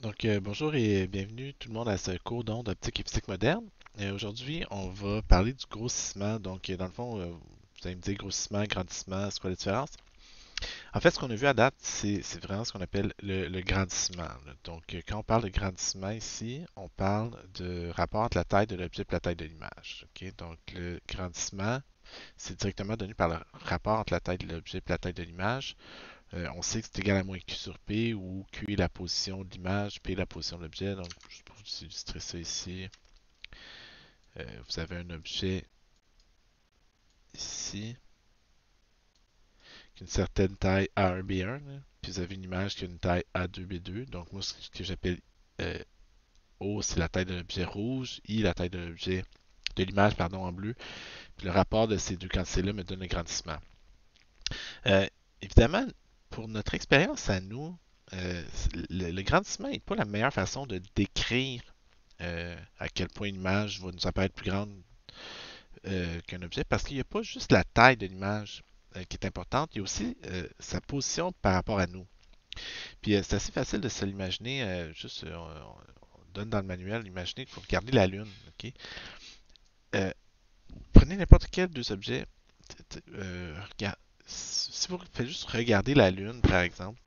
Bonjour et bienvenue tout le monde à ce cours d'ondes optique et physique moderne. Aujourd'hui, on va parler du grossissement. Dans le fond, vous allez me dire grossissement, grandissement, c'est quoi la différence? En fait, ce qu'on a vu à date, c'est vraiment ce qu'on appelle le grandissement, là. Quand on parle de grandissement ici, on parle de rapport entre la taille de l'objet et la taille de l'image. Ok? Donc, le grandissement, c'est directement donné par le rapport entre la taille de l'objet et la taille de l'image. On sait que c'est égal à moins Q sur P, où Q est la position de l'image, P est la position de l'objet. Donc, juste pour vous illustrer ça ici, vous avez un objet ici qui a une certaine taille A1B1, là, puis vous avez une image qui a une taille A2B2. Donc, moi, ce que j'appelle euh, O, c'est la taille de l'objet rouge, I, la taille de l'objet de l'image, pardon, en bleu. Puis le rapport de ces deux quantités-là me donne le grandissement. Euh, Évidemment, pour notre expérience à nous, le grandissement n'est pas la meilleure façon de décrire à quel point une image va nous apparaître plus grande qu'un objet, parce qu'il n'y a pas juste la taille de l'image qui est importante, il y a aussi sa position par rapport à nous. Puis c'est assez facile de se l'imaginer, on donne dans le manuel, imaginez que vous regardez la Lune. Ok? Prenez n'importe quel deux objets, si vous faites juste regarder la Lune, par exemple,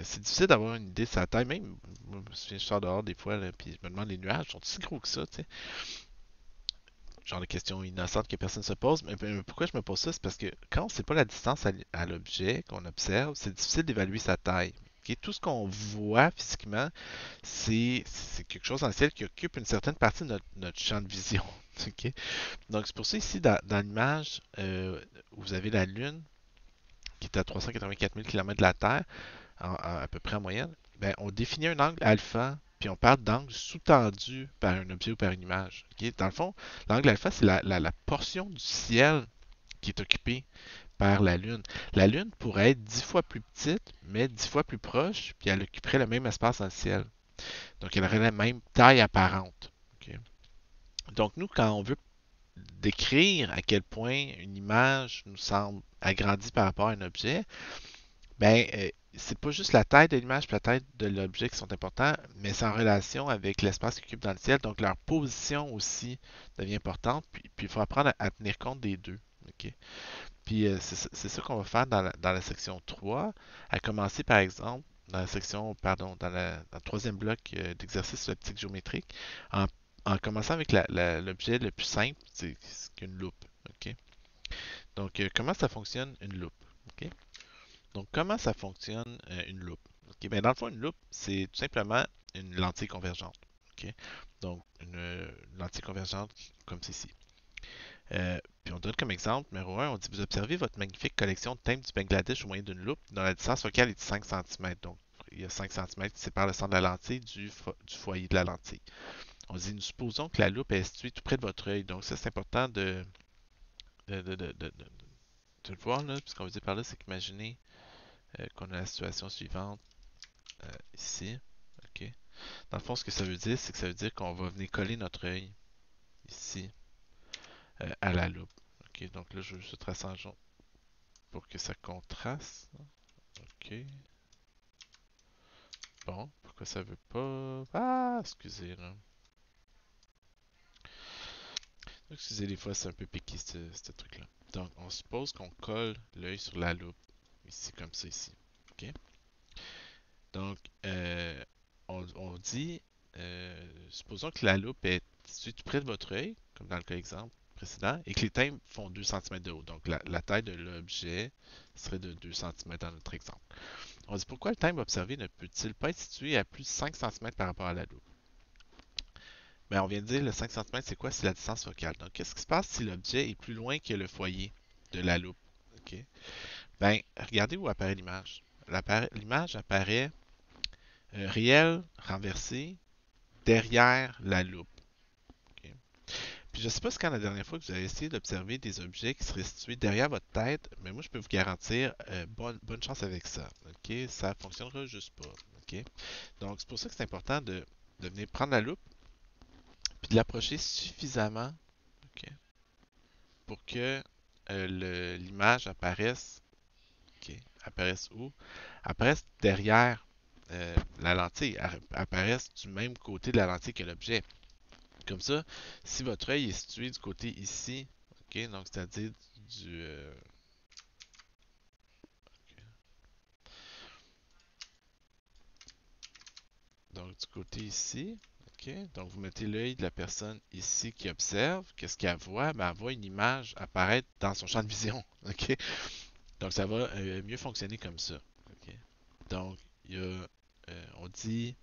c'est difficile d'avoir une idée de sa taille. Même, moi, je me souviens, je sors dehors des fois, là, puis je me demande, les nuages sont si gros que ça, tu sais? Genre de questions innocentes que personne ne se pose. Mais pourquoi je me pose ça? C'est parce que quand on ne sait pas la distance à l'objet qu'on observe, c'est difficile d'évaluer sa taille. Ok? Tout ce qu'on voit physiquement, c'est quelque chose dans le ciel qui occupe une certaine partie de notre champ de vision. Ok? Donc c'est pour ça ici, dans l'image, vous avez la Lune qui est à 384 000 km de la Terre, à peu près en moyenne. Ben, on définit un angle alpha, puis on parle d'angle sous-tendu par un objet ou par une image. Ok? Dans le fond, l'angle alpha, c'est la portion du ciel qui est occupée par la Lune. La Lune pourrait être 10 fois plus petite, mais 10 fois plus proche, puis elle occuperait le même espace dans le ciel. Donc, elle aurait la même taille apparente. Ok? Donc, nous, quand on veut décrire à quel point une image nous semble agrandie par rapport à un objet, ben, c'est pas juste la taille de l'image et la taille de l'objet qui sont importants, mais c'est en relation avec l'espace qu'ils occupent dans le ciel. Donc, leur position aussi devient importante. Puis il faut apprendre à tenir compte des deux. Ok? Puis, c'est ça qu'on va faire dans la section 3, à commencer par exemple dans la section, pardon, dans le troisième bloc d'exercice optique géométrique, en, en commençant avec l'objet le plus simple, c'est qu'une loupe. Ok? Donc, comment ça fonctionne une loupe? Ok? Donc, comment ça fonctionne une loupe? Ok, ben, dans le fond, une loupe, c'est tout simplement une lentille convergente. Ok? Donc, une lentille convergente comme ceci. Puis on donne comme exemple, numéro un, on dit vous observez votre magnifique collection de thèmes du Bangladesh au moyen d'une loupe dont la distance focale est de 5 cm. Donc, il y a 5 cm qui séparent le centre de la lentille du foyer de la lentille. On dit nous supposons que la loupe est située tout près de votre œil. Donc, ça, c'est important de, de, de, de, de le voir, là. Puis ce qu'on veut dire par là, c'est qu'imaginez qu'on a la situation suivante ici. OK. Dans le fond, ce que ça veut dire, c'est que ça veut dire qu'on va venir coller notre œil ici à la loupe. OK. Donc là, je veux juste tracer en jaune pour que ça contraste. OK. Bon, pourquoi ça veut pas. Ah, excusez là. Excusez, des fois c'est un peu piqué ce truc-là. Donc, on suppose qu'on colle l'œil sur la loupe, ici, comme ça, ici. OK? Donc, on dit, supposons que la loupe est située tout près de votre œil, comme dans le cas exemple précédent, et que les timbres font 2 cm de haut. Donc, la taille de l'objet serait de 2 cm dans notre exemple. On dit pourquoi le timbre observé ne peut-il pas être situé à plus de 5 cm par rapport à la loupe? Ben, on vient de dire le 5 cm, c'est quoi? C'est la distance focale. Donc, qu'est-ce qui se passe si l'objet est plus loin que le foyer de la loupe? OK? Ben, regardez où apparaît l'image. L'image apparaît réelle, renversée, derrière la loupe. Ok? Puis je ne sais pas si quand la dernière fois que vous avez essayé d'observer des objets qui seraient situés derrière votre tête, mais moi je peux vous garantir bonne chance avec ça. Ok? Ça ne fonctionnera juste pas. Ok? Donc c'est pour ça que c'est important de venir prendre la loupe puis de l'approcher suffisamment, ok, pour que l'image apparaisse, ok, apparaisse où? Apparaisse derrière. la lentille apparaisse du même côté de la lentille que l'objet. Comme ça, si votre œil est situé du côté ici, ok, donc c'est-à-dire du, donc du côté ici, ok, donc vous mettez l'œil de la personne ici qui observe, qu'est-ce qu'elle voit? Ben, elle voit une image apparaître dans son champ de vision, ok, donc ça va mieux fonctionner comme ça, ok. Donc, il y a, on dit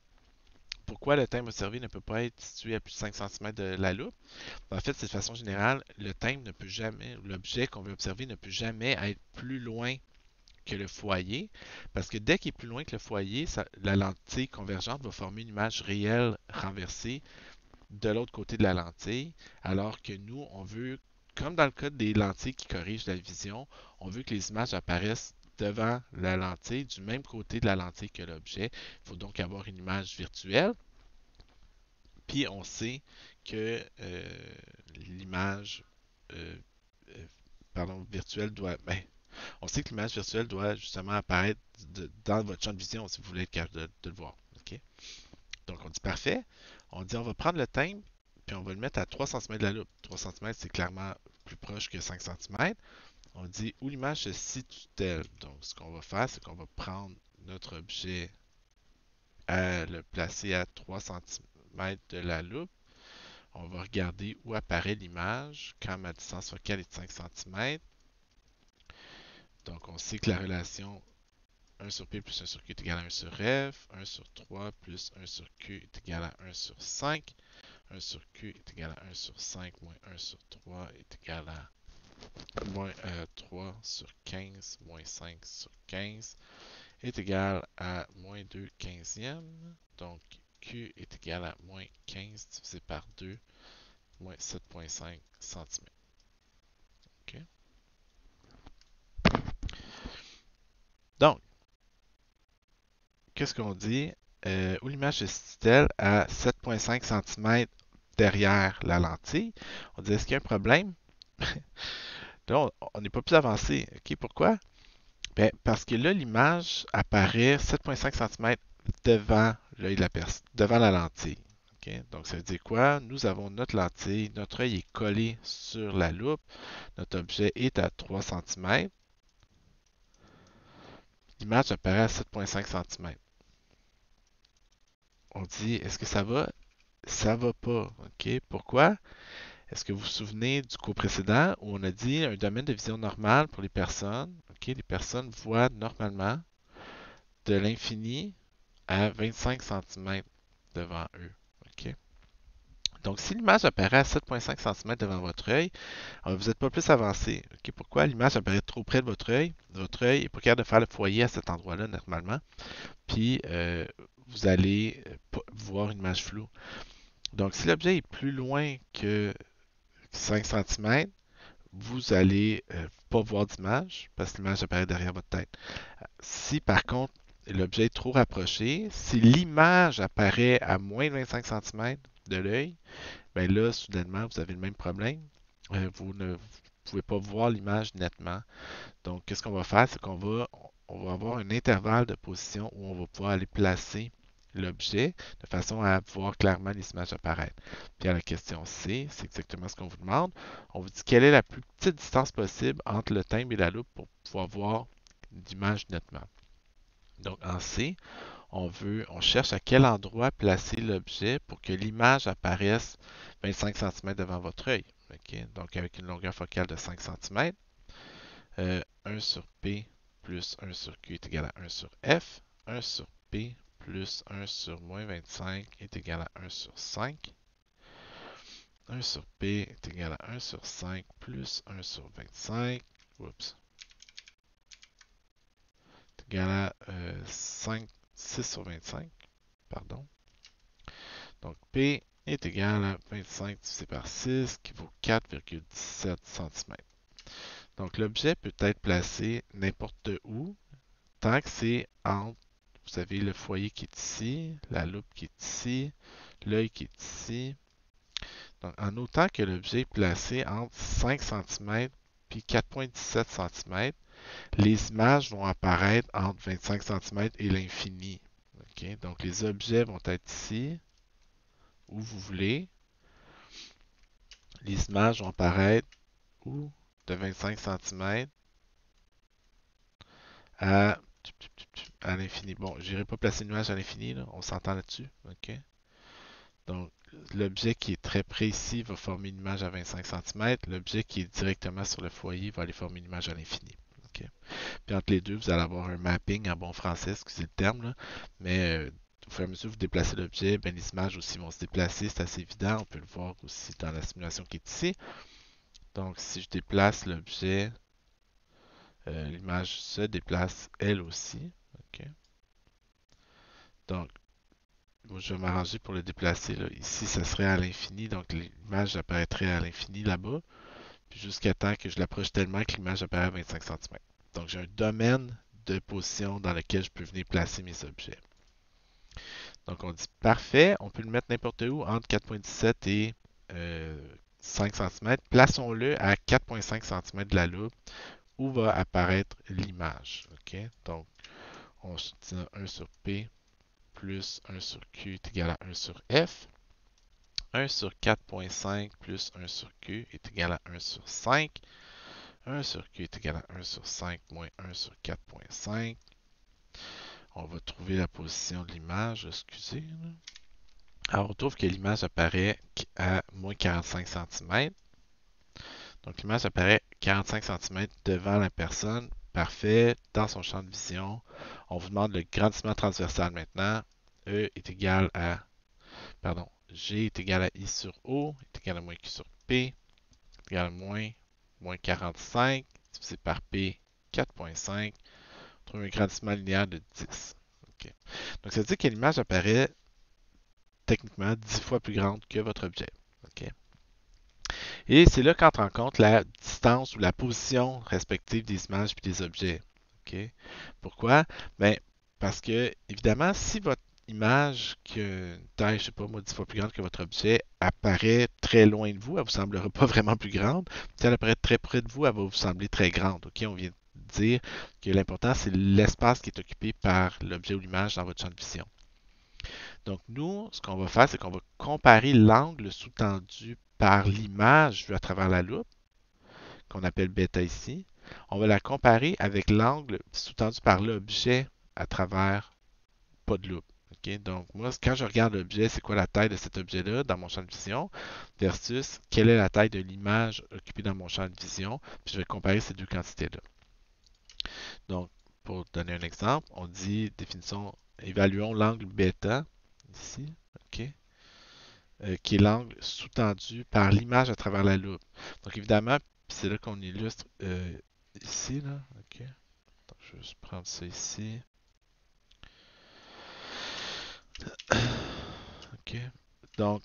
pourquoi le thème observé ne peut pas être situé à plus de 5 cm de la loupe. En fait, c'est de façon générale, le thème ne peut jamais, l'objet qu'on veut observer ne peut jamais être plus loin que le foyer, parce que dès qu'il est plus loin que le foyer, la lentille convergente va former une image réelle renversée de l'autre côté de la lentille, alors que nous, on veut, comme dans le cas des lentilles qui corrigent la vision, on veut que les images apparaissent devant la lentille, du même côté de la lentille que l'objet. Il faut donc avoir une image virtuelle. Puis on sait que l'image euh, euh, virtuelle doit. Ben, on sait que l'image virtuelle doit justement apparaître dans votre champ de vision si vous voulez être capable de le voir. OK? Donc on dit parfait. On dit on va prendre le thème, puis on va le mettre à 3 cm de la loupe. 3 cm, c'est clairement plus proche que 5 cm. On dit où l'image se situe-t-elle. Donc ce qu'on va faire, c'est qu'on va prendre notre objet à le placer à 3 cm de la loupe. On va regarder où apparaît l'image quand ma distance focale est de 5 cm. Donc, on sait que la relation 1 sur P plus 1 sur Q est égal à 1 sur F. 1 sur 3 plus 1 sur Q est égal à 1 sur 5. 1 sur Q est égal à 1 sur 5 moins 1 sur 3 est égal à moins 3 sur 15 moins 5 sur 15 est égal à moins 2 quinzièmes. Donc, Q est égal à moins 15 divisé par 2 moins 7,5 cm. OK? Donc, qu'est-ce qu'on dit? Où l'image se situe-t-elle à 7,5 cm derrière la lentille? On dit, est-ce qu'il y a un problème? Là, on n'est pas plus avancé. OK, pourquoi? Ben, parce que là, l'image apparaît 7,5 cm devant l'œil de la personne, devant la lentille. OK? Donc, ça veut dire quoi? Nous avons notre lentille, notre œil est collé sur la loupe, notre objet est à 3 cm. L'image apparaît à 7,5 cm. On dit, est-ce que ça va? Ça va pas. OK? Pourquoi? Est-ce que vous vous souvenez du cours précédent où on a dit un domaine de vision normale pour les personnes? OK? Les personnes voient normalement de l'infini à 25 cm devant eux. OK? Donc, si l'image apparaît à 7,5 cm devant votre œil, vous n'êtes pas plus avancé. OK? Pourquoi? L'image apparaît trop près de votre œil. Votre œil n'est pas capable de faire le foyer à cet endroit-là normalement. Puis, vous allez voir une image floue. Donc, si l'objet est plus loin que 5 cm, vous allez pas voir d'image parce que l'image apparaît derrière votre tête. Si par contre l'objet est trop rapproché, si l'image apparaît à moins de 25 cm de l'œil, ben là, soudainement, vous avez le même problème. Vous ne pouvez pas voir l'image nettement. Donc, qu'est-ce qu'on va faire? C'est on va avoir un intervalle de position où on va pouvoir aller placer l'objet de façon à voir clairement les images apparaître. Puis à la question C, c'est exactement ce qu'on vous demande. On vous dit quelle est la plus petite distance possible entre le thème et la loupe pour pouvoir voir l'image nettement. Donc en C, on cherche à quel endroit placer l'objet pour que l'image apparaisse 25 cm devant votre œil. Okay? Donc avec une longueur focale de 5 cm, 1 sur P plus 1 sur Q est égal à 1 sur F. 1 sur P plus 1 sur moins 25 est égal à 1 sur 5. 1 sur P est égal à 1 sur 5 plus 1 sur 25. Oups. Est égal à 6 sur 25. Pardon. Donc P est égal à 25 divisé par 6 qui vaut 4,17 cm. Donc l'objet peut être placé n'importe où tant que c'est entre, vous avez le foyer qui est ici, la loupe qui est ici, l'œil qui est ici. Donc, en autant que l'objet est placé entre 5 cm et 4,17 cm, les images vont apparaître entre 25 cm et l'infini. OK? Donc, les objets vont être ici, où vous voulez. Les images vont apparaître où? De 25 cm à, à l'infini. Bon, je n'irai pas placer une image à l'infini, là. On s'entend là-dessus. OK? Donc, l'objet qui est très précis va former une image à 25 cm. L'objet qui est directement sur le foyer va aller former une image à l'infini. OK? Puis entre les deux, vous allez avoir un mapping en bon français, excusez le terme, là. Mais au fur et à mesure que vous déplacez l'objet, ben, les images aussi vont se déplacer. C'est assez évident. On peut le voir aussi dans la simulation qui est ici. Donc, si je déplace l'objet, l'image se déplace elle aussi. OK? Donc, moi, je vais m'arranger pour le déplacer, là. Ici, ça serait à l'infini, donc l'image apparaîtrait à l'infini là-bas, puis jusqu'à temps que je l'approche tellement que l'image apparaît à 25 cm. Donc, j'ai un domaine de position dans lequel je peux venir placer mes objets. Donc, on dit parfait, on peut le mettre n'importe où, entre 4,17 et 5 cm. Plaçons-le à 4,5 cm de la loupe, où va apparaître l'image. OK? Donc, on se dit 1 sur P plus 1 sur Q est égal à 1 sur F. 1 sur 4,5 plus 1 sur Q est égal à 1 sur 5. 1 sur Q est égal à 1 sur 5 moins 1 sur 4,5. On va trouver la position de l'image, excusez. Alors, on trouve que l'image apparaît à moins 45 cm. Donc, l'image apparaît 45 cm devant la personne. Parfait. Dans son champ de vision, on vous demande le grandissement transversal maintenant. E est égal à, pardon, G est égal à I sur O, est égal à moins Q sur P, est égal à moins 45, divisé par P, 4,5. On trouve un grandissement linéaire de 10. OK. Donc, ça veut dire que l'image apparaît techniquement 10 fois plus grande que votre objet. OK. Et c'est là qu'entre en compte la distance ou la position respective des images et des objets. OK? Pourquoi? Ben, parce que, évidemment, si votre image qui a une taille, je sais pas moi, 10 fois plus grande que votre objet, apparaît très loin de vous, elle vous semblera pas vraiment plus grande. Si elle apparaît très près de vous, elle va vous sembler très grande. OK? On vient de dire que l'important, c'est l'espace qui est occupé par l'objet ou l'image dans votre champ de vision. Donc, nous, ce qu'on va faire, c'est qu'on va comparer l'angle sous-tendu par l'image vue à travers la loupe, qu'on appelle bêta ici. On va la comparer avec l'angle sous-tendu par l'objet à travers pas de loupe. Okay? Donc, moi, quand je regarde l'objet, c'est quoi la taille de cet objet-là dans mon champ de vision versus quelle est la taille de l'image occupée dans mon champ de vision. Puis je vais comparer ces deux quantités-là. Donc, pour donner un exemple, on dit définition, évaluons l'angle bêta ici. OK? Qui est l'angle sous-tendu par l'image à travers la loupe. Donc évidemment, c'est là qu'on illustre ici, là. OK. Donc, je vais juste prendre ça ici. OK. Donc,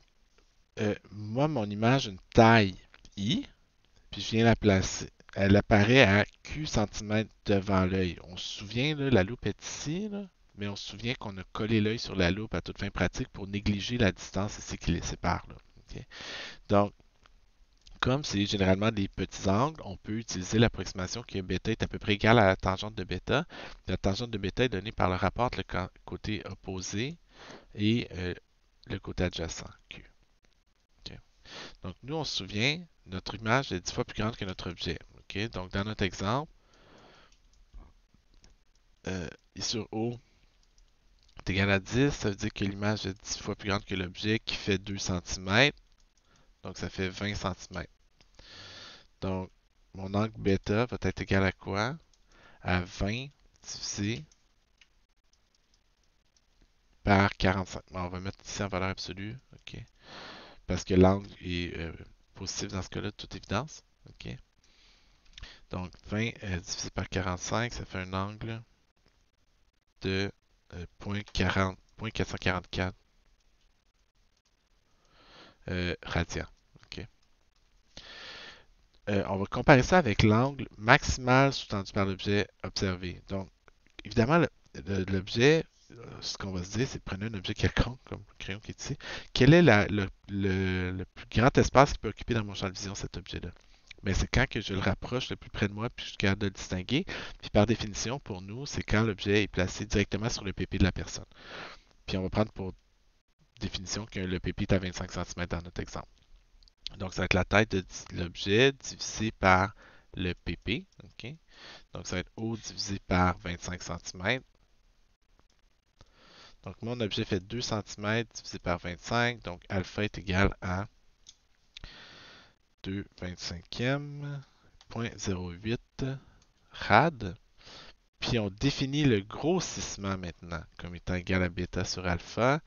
moi, mon image a une taille I, puis je viens la placer. Elle apparaît à Q cm devant l'œil. On se souvient, là, la loupe est ici, là, mais on se souvient qu'on a collé l'œil sur la loupe à toute fin pratique pour négliger la distance ici qui les sépare. Là. OK? Donc, comme c'est généralement des petits angles, on peut utiliser l'approximation que bêta est à peu près égale à la tangente de bêta. La tangente de bêta est donnée par le rapport entre le côté opposé et le côté adjacent, Q. Okay. Donc, nous, on se souvient, notre image est 10 fois plus grande que notre objet. Okay. Donc, dans notre exemple, I sur O est égal à 10. Ça veut dire que l'image est 10 fois plus grande que l'objet qui fait 2 cm. Donc, ça fait 20 cm. Donc, mon angle bêta va être égal à quoi? À 20 divisé par 45. Bon, on va mettre ici en valeur absolue. OK. Parce que l'angle est positif dans ce cas-là, de toute évidence. OK. Donc, 20 divisé par 45, ça fait un angle de 0.444 radians. OK. On va comparer ça avec l'angle maximal sous-tendu par l'objet observé. Donc, évidemment, l'objet, ce qu'on va se dire, c'est prenez un objet quelconque, comme le crayon qui est ici. Quel est le plus grand espace qui peut occuper dans mon champ de vision cet objet-là? Mais c'est quand que je le rapproche le plus près de moi, puis je suis capable de le distinguer. Puis par définition, pour nous, c'est quand l'objet est placé directement sur le PP de la personne. Puis on va prendre pour définition que le PP est à 25 cm dans notre exemple. Donc, ça va être la taille de l'objet divisé par le PP. OK? Donc, ça va être O divisé par 25 cm. Donc, mon objet fait 2 cm divisé par 25. Donc, alpha est égal à 2/25e, 0.08 rad. Puis, on définit le grossissement maintenant comme étant égal à bêta sur alpha,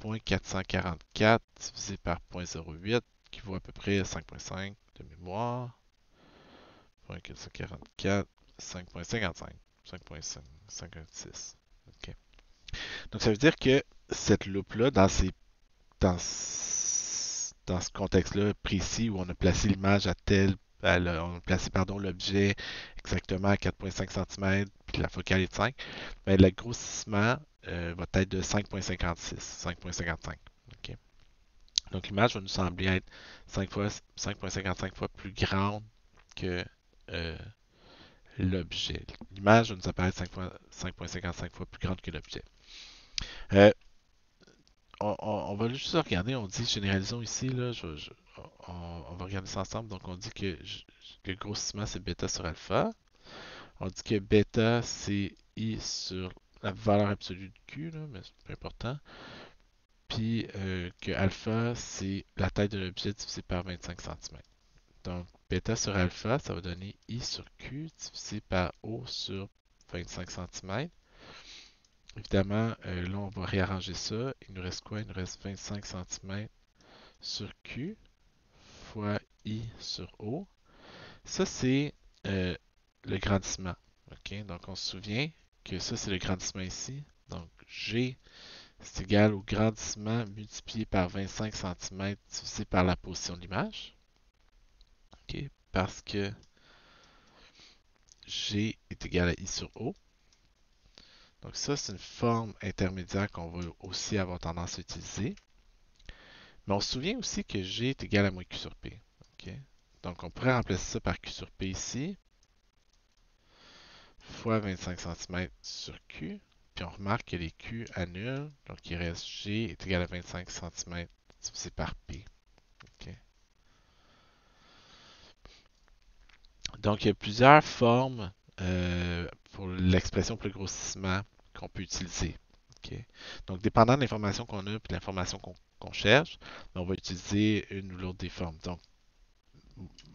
0.444 divisé par 0.08, qui vaut à peu près 5.5 de mémoire. 0.444, 5.55, 5.56. OK. Donc, ça veut dire que cette loupe-là, dans, dans ce contexte-là précis où on a placé l'image à on a placé l'objet exactement à 4.5 cm, puis la focale est de 5, ben, le grossissement va être de 5.56, 5.55. OK. Donc l'image va nous sembler être 5.55 fois plus grande que euh, l'objet. L'image va nous apparaître 5.55 fois plus grande que l'objet. Euh, on va juste regarder, on dit, généralisons ici, là, on va regarder ça ensemble. Donc on dit que le grossissement c'est bêta sur alpha. On dit que bêta c'est I sur la valeur absolue de Q, là, mais c'est pas important. Puis que alpha c'est la taille de l'objet divisé par 25 cm. Donc bêta sur alpha, ça va donner I sur Q divisé par O sur 25 cm. Évidemment, là, on va réarranger ça. Il nous reste quoi? Il nous reste 25 cm sur Q fois I sur O. Ça, c'est le grandissement. OK? Donc, on se souvient que ça, c'est le grandissement ici. Donc, G, c'est égal au grandissement multiplié par 25 cm divisé par la position de l'image. OK? Parce que G est égal à I sur O. Donc, ça, c'est une forme intermédiaire qu'on va aussi avoir tendance à utiliser. Mais on se souvient aussi que G est égal à moins Q sur P. OK? Donc, on pourrait remplacer ça par Q sur P ici, fois 25 cm sur Q. Puis on remarque que les Q annulent. Donc, il reste G est égal à 25 cm divisé par P. OK? Donc, il y a plusieurs formes pour l'expression pour le grossissement qu'on peut utiliser. OK? Donc, dépendant de l'information qu'on a et de l'information qu'on cherche, on va utiliser une ou l'autre des formes. Donc,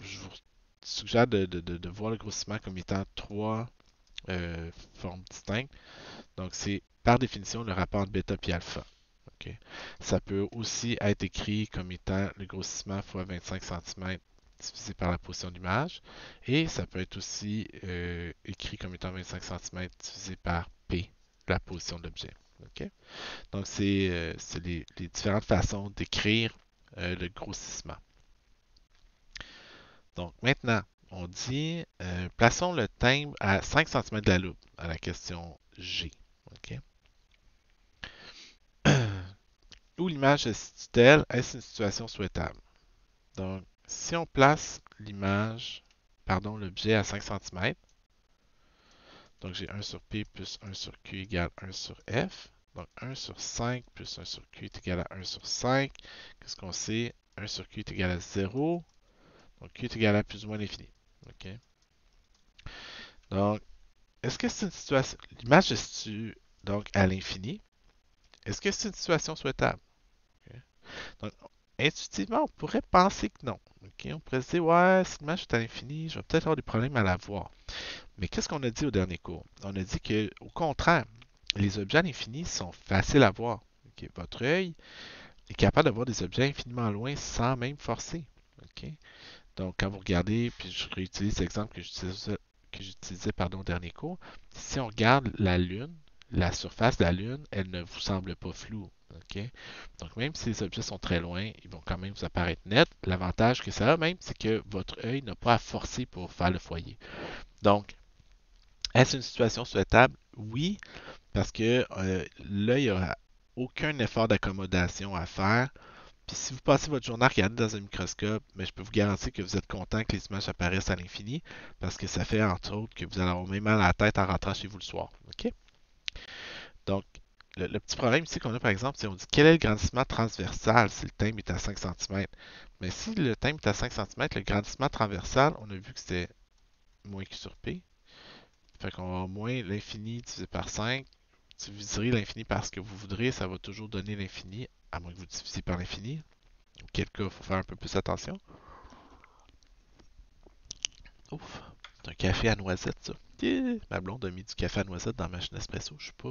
je vous suggère de voir le grossissement comme étant trois formes distinctes. Donc, c'est par définition le rapport entre bêta et alpha. Okay. Ça peut aussi être écrit comme étant le grossissement fois 25 cm divisé par la position de l'image. Et ça peut être aussi écrit comme étant 25 cm divisé par P, la position de l'objet. Okay. Donc, c'est les différentes façons d'écrire le grossissement. Donc maintenant, on dit, plaçons le timbre à 5 cm de la loupe à la question G. OK? Où l'image se situe-t-elle? Est-ce une situation souhaitable? Donc, si on place l'objet à 5 cm, donc j'ai 1 sur P plus 1 sur Q égale 1 sur F. Donc 1 sur 5 plus 1 sur Q est égal à 1 sur 5. Qu'est-ce qu'on sait? 1 sur Q est égal à 0. Donc Q est égal à plus ou moins l'infini. OK? Donc, est-ce que c'est une situation. L'image se situe donc à l'infini. Est-ce que c'est une situation souhaitable? Okay. Donc, intuitivement, on pourrait penser que non. Okay. On pourrait se dire, ouais, si l'image est à l'infini, je vais peut-être avoir des problèmes à la voir. Mais qu'est-ce qu'on a dit au dernier cours? On a dit que, au contraire, les objets à l'infini sont faciles à voir. Okay. Votre œil est capable de voir des objets infiniment loin sans même forcer. Okay. Donc, quand vous regardez, puis je réutilise l'exemple que j'utilisais au dernier cours, si on regarde la Lune, la surface de la Lune, elle ne vous semble pas floue. Okay? Donc, même si les objets sont très loin, ils vont quand même vous apparaître nets. L'avantage que ça a même, c'est que votre œil n'a pas à forcer pour faire le foyer. Donc, est-ce une situation souhaitable? Oui, parce que l'œil n'aura aucun effort d'accommodation à faire. Puis si vous passez votre journée à regarder dans un microscope, mais je peux vous garantir que vous êtes content que les images apparaissent à l'infini parce que ça fait entre autres que vous allez avoir même mal à la tête en rentrant chez vous le soir. OK? Donc, le petit problème ici qu'on a par exemple, c'est on dit quel est le grandissement transversal si le thème est à 5 cm. Mais si le thème est à 5 cm, le grandissement transversal, on a vu que c'était moins Q sur P. Fait qu'on va avoir moins l'infini divisé par 5. Si vous diviserez l'infini par ce que vous voudrez, ça va toujours donner l'infini, à moins que vous divisiez par l'infini. Auquel cas, il faut faire un peu plus attention. Ouf, c'est un café à noisette, ça. Yeah! Ma blonde a mis du café à noisette dans ma machine espresso. Je sais pas.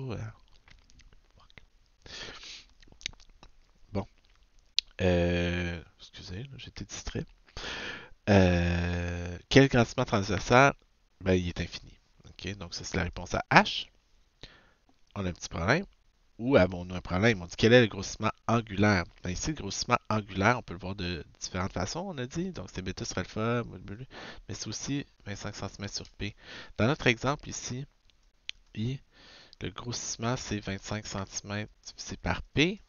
Bon. Excusez, j'ai été distrait. Quel grandissement transversal? Ben, il est infini. Ok, donc ça, c'est la réponse à H. On a un petit problème. Ou avons-nous un problème? On dit quel est le grossissement angulaire? Ben ici, le grossissement angulaire, on peut le voir de différentes façons, on a dit. Donc, c'est bêta sur alpha, mais c'est aussi 25 cm sur P. Dans notre exemple ici, I, le grossissement, c'est 25 cm divisé par P,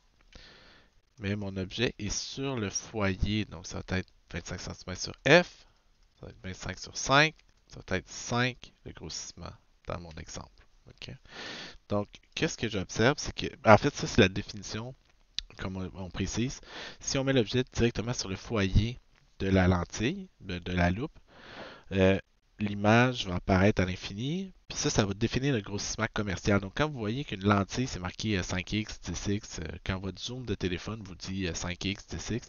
mais mon objet est sur le foyer. Donc, ça va être 25 cm sur F, ça va être 25 sur 5, ça va être 5 le grossissement dans mon exemple. OK? Donc, qu'est-ce que j'observe? C'est que, en fait, ça, c'est la définition, comme on précise. Si on met l'objet directement sur le foyer de la lentille, de la loupe, euh, l'image va apparaître à l'infini. Puis ça va définir le grossissement commercial. Donc, quand vous voyez qu'une lentille, c'est marqué 5x, 10x, quand votre zoom de téléphone vous dit 5x, 10x,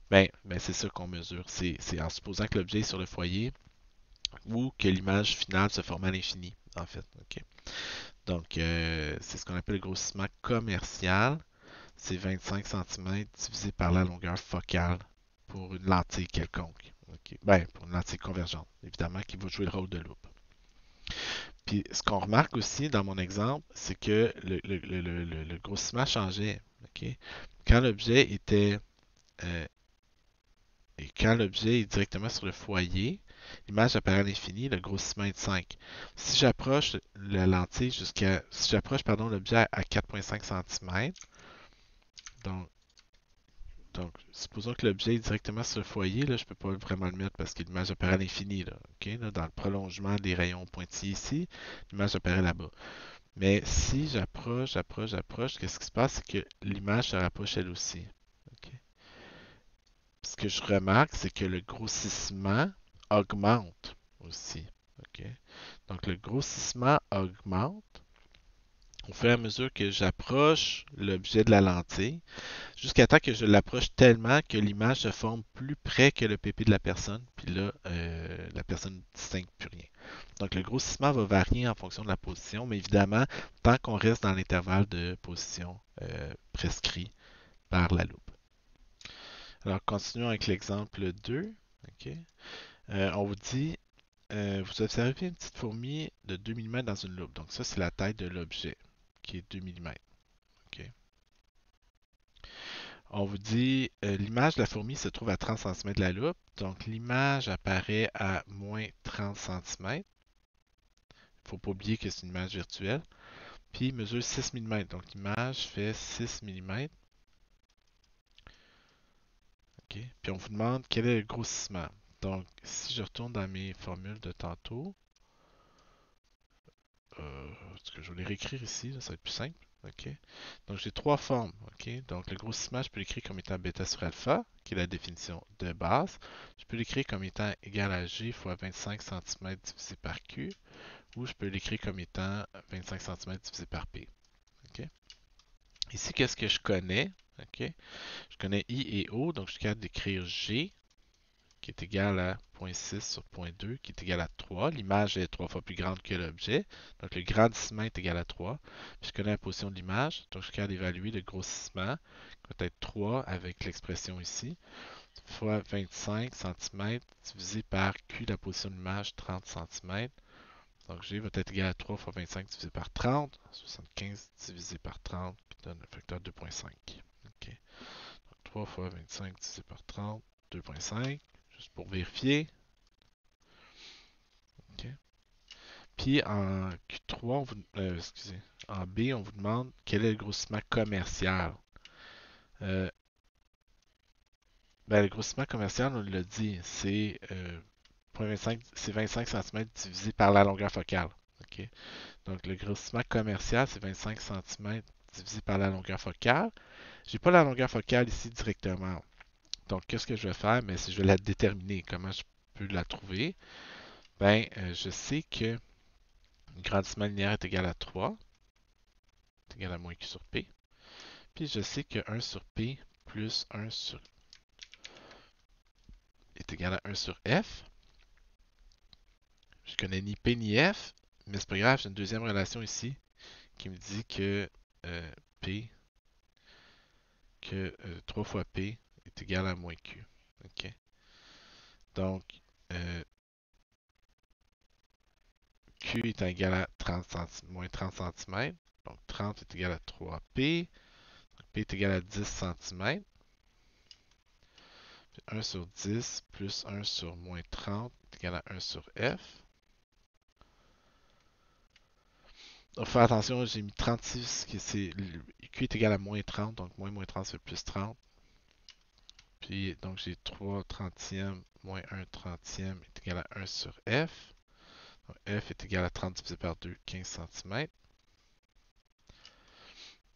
ben c'est ça qu'on mesure. C'est en supposant que l'objet est sur le foyer ou que l'image finale se forme à l'infini, en fait. OK? Donc, c'est ce qu'on appelle le grossissement commercial. C'est 25 cm divisé par la longueur focale pour une lentille quelconque. Okay. Ben, pour une lentille convergente, évidemment, qui va jouer le rôle de loupe. Puis, ce qu'on remarque aussi dans mon exemple, c'est que le grossissement changeait. Okay? Quand l'objet était et quand l'objet est directement sur le foyer, l'image apparaît à l'infini, le grossissement est de 5. Si j'approche la lentille si j'approche l'objet à 4,5 cm, donc supposons que l'objet est directement sur le foyer, là, je ne peux pas vraiment le mettre parce que l'image apparaît à l'infini. Là, okay? Là, dans le prolongement des rayons pointillés ici, l'image apparaît là-bas. Mais si j'approche, qu'est-ce qui se passe? C'est que l'image se rapproche elle aussi. Okay? Ce que je remarque, c'est que le grossissement augmente aussi. Okay? Donc le grossissement augmente au fur et à mesure que j'approche l'objet de la lentille, jusqu'à temps que je l'approche tellement que l'image se forme plus près que le pépé de la personne, puis là, la personne ne distingue plus rien. Donc le grossissement va varier en fonction de la position, mais évidemment, tant qu'on reste dans l'intervalle de position prescrit par la loupe. Alors, continuons avec l'exemple 2. Okay. On vous dit, vous observez une petite fourmi de 2 mm dans une loupe. Donc ça, c'est la taille de l'objet, qui est 2 mm. Okay. On vous dit, l'image de la fourmi se trouve à 30 cm de la loupe. Donc l'image apparaît à moins 30 cm. Il ne faut pas oublier que c'est une image virtuelle. Puis il mesure 6 mm. Donc l'image fait 6 mm. Okay. Puis on vous demande quel est le grossissement. Donc si je retourne dans mes formules de tantôt, est-ce que je vais les réécrire ici, là, ça va être plus simple. Okay. Donc j'ai trois formes. Okay. Donc le grossissement, je peux l'écrire comme étant bêta sur alpha, qui est la définition de base. Je peux l'écrire comme étant égal à g fois 25 cm divisé par q, ou je peux l'écrire comme étant 25 cm divisé par p. Okay. Ici, qu'est-ce que je connais? Okay. Je connais I et O, donc je suis capable d'écrire G, qui est égal à 0.6 sur 0.2, qui est égal à 3. L'image est 3 fois plus grande que l'objet. Donc le grandissement est égal à 3. Puis je connais la position de l'image. Donc je suis capable d'évaluer le grossissement, qui va être 3 avec l'expression ici, fois 25 cm divisé par Q, la position de l'image, 30 cm. Donc G va être égal à 3 fois 25 divisé par 30, 75 divisé par 30, qui donne un facteur 2.5. Okay. Donc 3 fois 25 divisé par 30, 2.5. Juste pour vérifier. Okay. Puis en Q3, excusez, en B, on vous demande quel est le grossissement commercial. Euh, le grossissement commercial, on l'a dit, c'est 25 cm divisé par la longueur focale. Okay. Donc le grossissement commercial, c'est 25 cm divisé par la longueur focale. J'ai pas la longueur focale ici directement. Donc, qu'est-ce que je vais faire? Mais si je vais la déterminer, comment je peux la trouver? Ben, je sais que le grandissement linéaire est égal à 3, est égal à moins Q sur P. Puis je sais que 1 sur P plus 1 sur est égal à 1 sur F. Je connais ni P ni F, mais c'est pas grave, j'ai une deuxième relation ici qui me dit que P, que 3 fois P est égal à moins Q. OK? Donc, euh, Q est égal à 30 moins 30 cm. Donc, 30 est égal à 3P. Donc, P est égal à 10 cm. 1 sur 10 plus 1 sur moins 30 est égal à 1 sur F. Donc, faire attention, j'ai mis 36, Q est égal à moins 30, donc moins 30 c'est plus 30. Puis, donc j'ai 3 trentièmes moins 1 trentième est égal à 1 sur F. Donc, F est égal à 30 divisé par 2, 15 cm.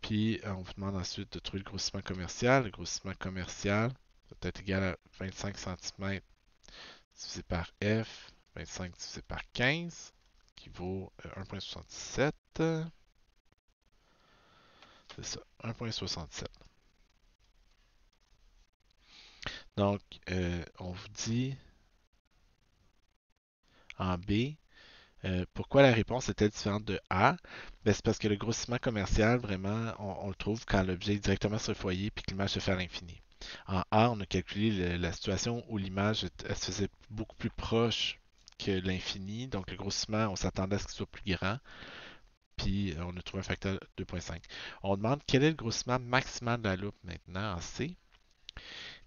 Puis, on vous demande ensuite de trouver le grossissement commercial. Le grossissement commercial va être égal à 25 cm divisé par F, 25 divisé par 15, qui vaut 1,67. C'est ça, 1,67. Donc, on vous dit en B, pourquoi la réponse était différente de A? Ben, c'est parce que le grossissement commercial, vraiment, on le trouve quand l'objet est directement sur le foyer et que l'image se fait à l'infini. En A, on a calculé la situation où l'image elle se faisait beaucoup plus proche que l'infini. Donc, le grossissement, on s'attendait à ce qu'il soit plus grand. Puis, on a trouvé un facteur 2,5. On demande quel est le grossissement maximal de la loupe maintenant en C.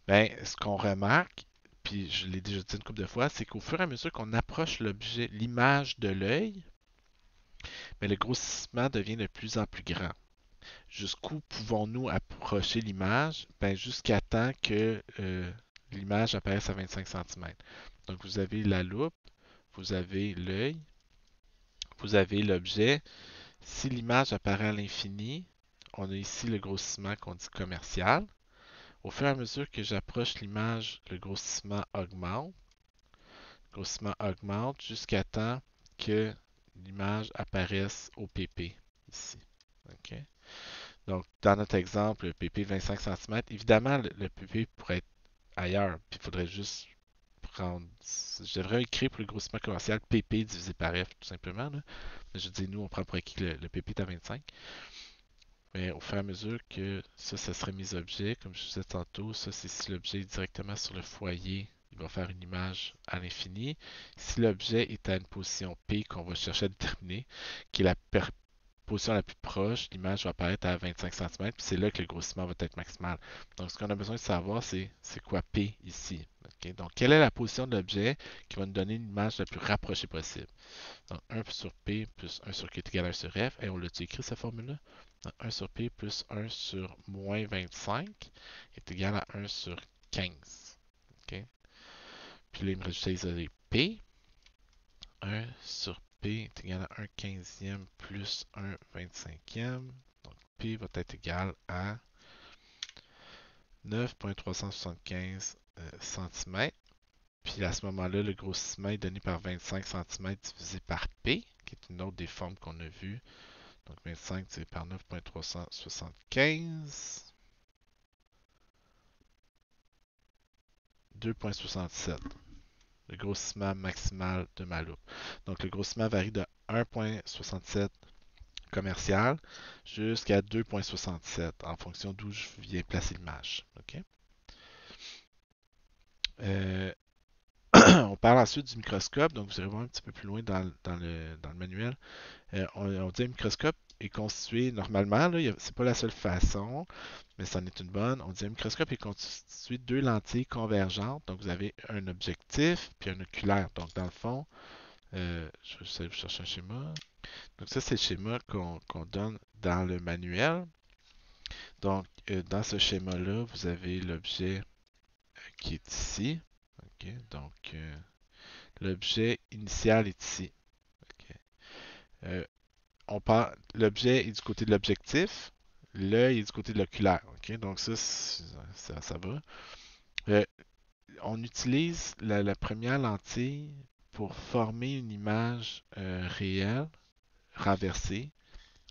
Ben, ce qu'on remarque, puis je l'ai déjà dit une couple de fois, c'est qu'au fur et à mesure qu'on approche l'objet, l'image de l'œil, mais le grossissement devient de plus en plus grand. Jusqu'où pouvons-nous approcher l'image? Ben, jusqu'à temps que l'image apparaisse à 25 cm. Donc, vous avez la loupe, vous avez l'œil, vous avez l'objet. Si l'image apparaît à l'infini, on a ici le grossissement qu'on dit commercial. Au fur et à mesure que j'approche l'image, le grossissement augmente. Le grossissement augmente jusqu'à temps que l'image apparaisse au PP ici. OK? Donc, dans notre exemple, le PP 25 cm, évidemment, le PP pourrait être ailleurs. Puis il faudrait juste prendre. Je devrais écrire pour le grossissement commercial PP divisé par F, tout simplement. Là. Je dis, nous, on prend pour acquis que le PP est à 25. Mais au fur et à mesure que ça serait mes objets, comme je disais tantôt, ça, c'est si l'objet est directement sur le foyer, il va faire une image à l'infini. Si l'objet est à une position P qu'on va chercher à déterminer, qui est la position la plus proche, l'image va apparaître à 25 cm, puis c'est là que le grossissement va être maximal. Donc, ce qu'on a besoin de savoir, c'est quoi P ici. Okay? Donc, quelle est la position de l'objet qui va nous donner une image la plus rapprochée possible? Donc, 1 sur P plus 1 sur Q est égal à 1 sur F. Et on l'a-tu écrit, cette formule-là? 1 sur P plus 1 sur moins 25 est égal à 1 sur 15. Okay? Puis là, il me reste juste à isoler P. 1 sur P est égal à 1 quinzième plus 1 25e. Donc, P va être égal à 9,375 cm. Puis à ce moment-là, le grossissement est donné par 25 cm divisé par P, qui est une autre des formes qu'on a vues. Donc 25 divisé par 9,375. 2,67. Le grossissement maximal de ma loupe. Donc le grossissement varie de 1,67 commercial jusqu'à 2,67 en fonction d'où je viens placer l'image. Okay? On parle ensuite du microscope, donc vous allez voir un petit peu plus loin dans le manuel. On dit un microscope est constitué normalement, c'est pas la seule façon, mais c'en est une bonne. On dit un microscope est constitué de deux lentilles convergentes. Donc vous avez un objectif puis un oculaire. Donc dans le fond, je vais essayer de chercher un schéma. Donc ça c'est le schéma qu'on donne dans le manuel. Donc dans ce schéma-là, vous avez l'objet qui est ici. Okay? Donc l'objet initial est ici. Okay? L'objet est du côté de l'objectif. l'œil est du côté de l'oculaire. Ok? Donc ça va. Euh, on utilise la première lentille pour former une image réelle, renversée,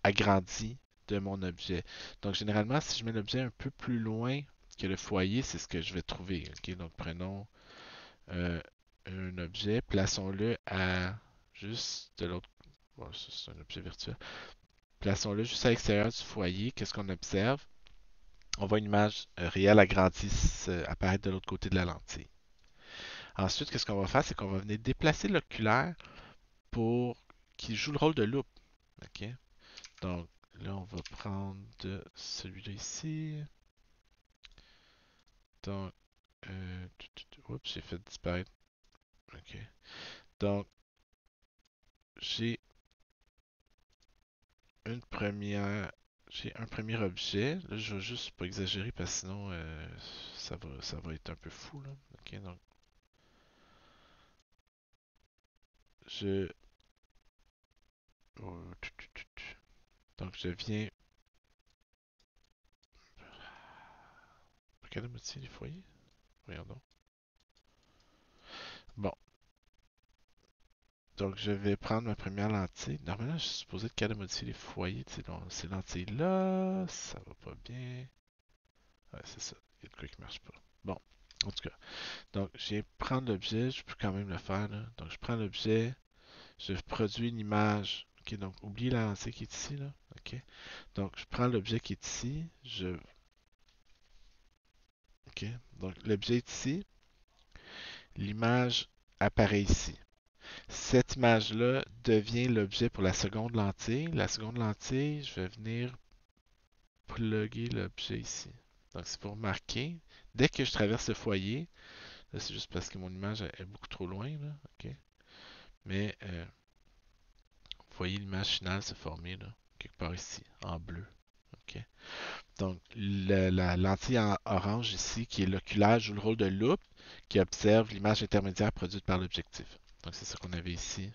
agrandie de mon objet. Donc généralement, si je mets l'objet un peu plus loin que le foyer, c'est ce que je vais trouver. Ok? Donc prenons euh, un objet, plaçons-le à juste de l'autre. Bon, c'est un objet virtuel. Plaçons-le juste à l'extérieur du foyer. Qu'est-ce qu'on observe? On voit une image réelle agrandie apparaître de l'autre côté de la lentille. Ensuite, qu'est-ce qu'on va faire? C'est qu'on va venir déplacer l'oculaire pour qu'il joue le rôle de loupe. OK? Donc, là, on va prendre celui-là ici. Donc, oups, j'ai fait disparaître. OK. Donc, j'ai une première. J'ai un premier objet. Là, je vais juste pas exagérer parce que sinon ça va être un peu fou là. Ok, donc je oh, donc je viens. Regarde modifier les foyers. Voyons donc. Bon, donc je vais prendre ma première lentille. Normalement, je suis supposé être capable de modifier les foyers. Tu sais, donc, ces lentilles-là, ça va pas bien. Ouais, c'est ça. Il y a de quoi qui marche pas. Bon, en tout cas. Donc, je viens prendre l'objet. Je peux quand même le faire, là. Donc, je prends l'objet. Je produis une image. Ok, donc, oubliez la lentille qui est ici, là. Ok. Donc, je prends l'objet qui est ici. Ok. Donc, l'objet est ici. L'image apparaît ici. Cette image-là devient l'objet pour la seconde lentille. La seconde lentille, je vais venir plugger l'objet ici. Donc, c'est pour marquer. Dès que je traverse le foyer, là, c'est juste parce que mon image est beaucoup trop loin, là. OK? Mais, vous voyez l'image finale se former, là, quelque part ici, en bleu. OK? Donc, la lentille en orange ici, qui est l'oculaire, joue le rôle de loupe, qui observe l'image intermédiaire produite par l'objectif. Donc, c'est ça qu'on avait ici.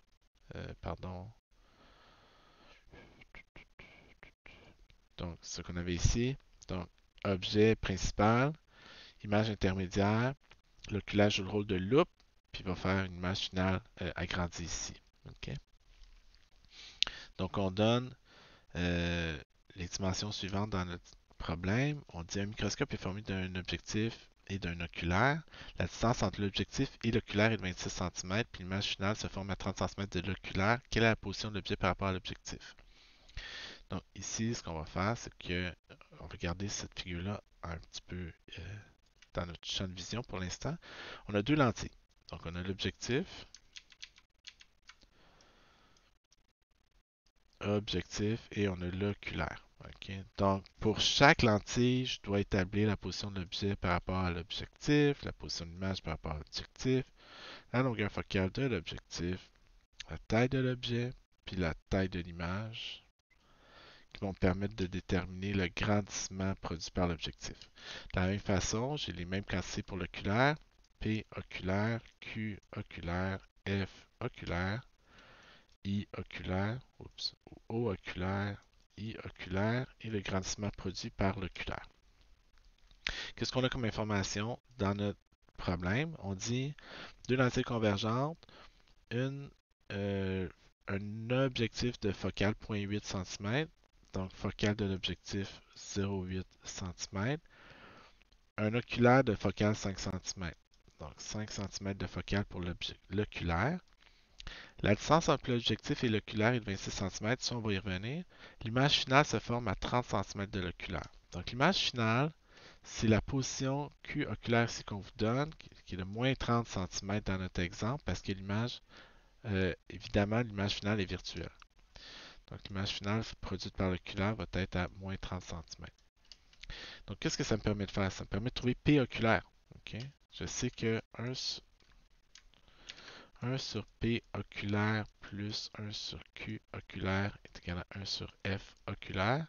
Pardon. Donc, ce qu'on avait ici. Donc, objet principal, image intermédiaire, l'oculaire joue le rôle de loupe, puis il va faire une image finale agrandie ici. OK? Donc, on donne euh, les dimensions suivantes dans notre problème. On dit un microscope est formé d'un objectif et d'un oculaire. La distance entre l'objectif et l'oculaire est de 26 cm, puis l'image finale se forme à 30 cm de l'oculaire. Quelle est la position de l'objet par rapport à l'objectif? Donc ici, ce qu'on va faire, c'est que on va garder cette figure-là un petit peu dans notre champ de vision pour l'instant. On a deux lentilles. Donc on a l'objectif, objectif et on a l'oculaire. OK? Donc pour chaque lentille, je dois établir la position de l'objet par rapport à l'objectif, la position de l'image par rapport à l'objectif, la longueur focale de l'objectif, la taille de l'objet, puis la taille de l'image, qui vont permettre de déterminer le grandissement produit par l'objectif. De la même façon, j'ai les mêmes quantités pour l'oculaire. P oculaire, Q oculaire, F oculaire, I oculaire, O oculaire, I oculaire et le grandissement produit par l'oculaire. Qu'est-ce qu'on a comme information dans notre problème? On dit deux lentilles convergentes, une, euh, un objectif de focale 0,8 cm, donc focale de l'objectif 0,8 cm, un oculaire de focale 5 cm, donc 5 cm de focale pour l'oculaire. La distance entre l'objectif et l'oculaire est de 26 cm, si on va y revenir. L'image finale se forme à 30 cm de l'oculaire. Donc l'image finale, c'est la position Q oculaire ici qu'on vous donne, qui est de moins 30 cm dans notre exemple, parce que l'image évidemment, l'image finale est virtuelle. Donc, l'image finale produite par l'oculaire va être à moins 30 cm. Donc, qu'est-ce que ça me permet de faire? Ça me permet de trouver P oculaire. OK? Je sais que 1 sur P oculaire plus 1 sur Q oculaire est égal à 1 sur F oculaire.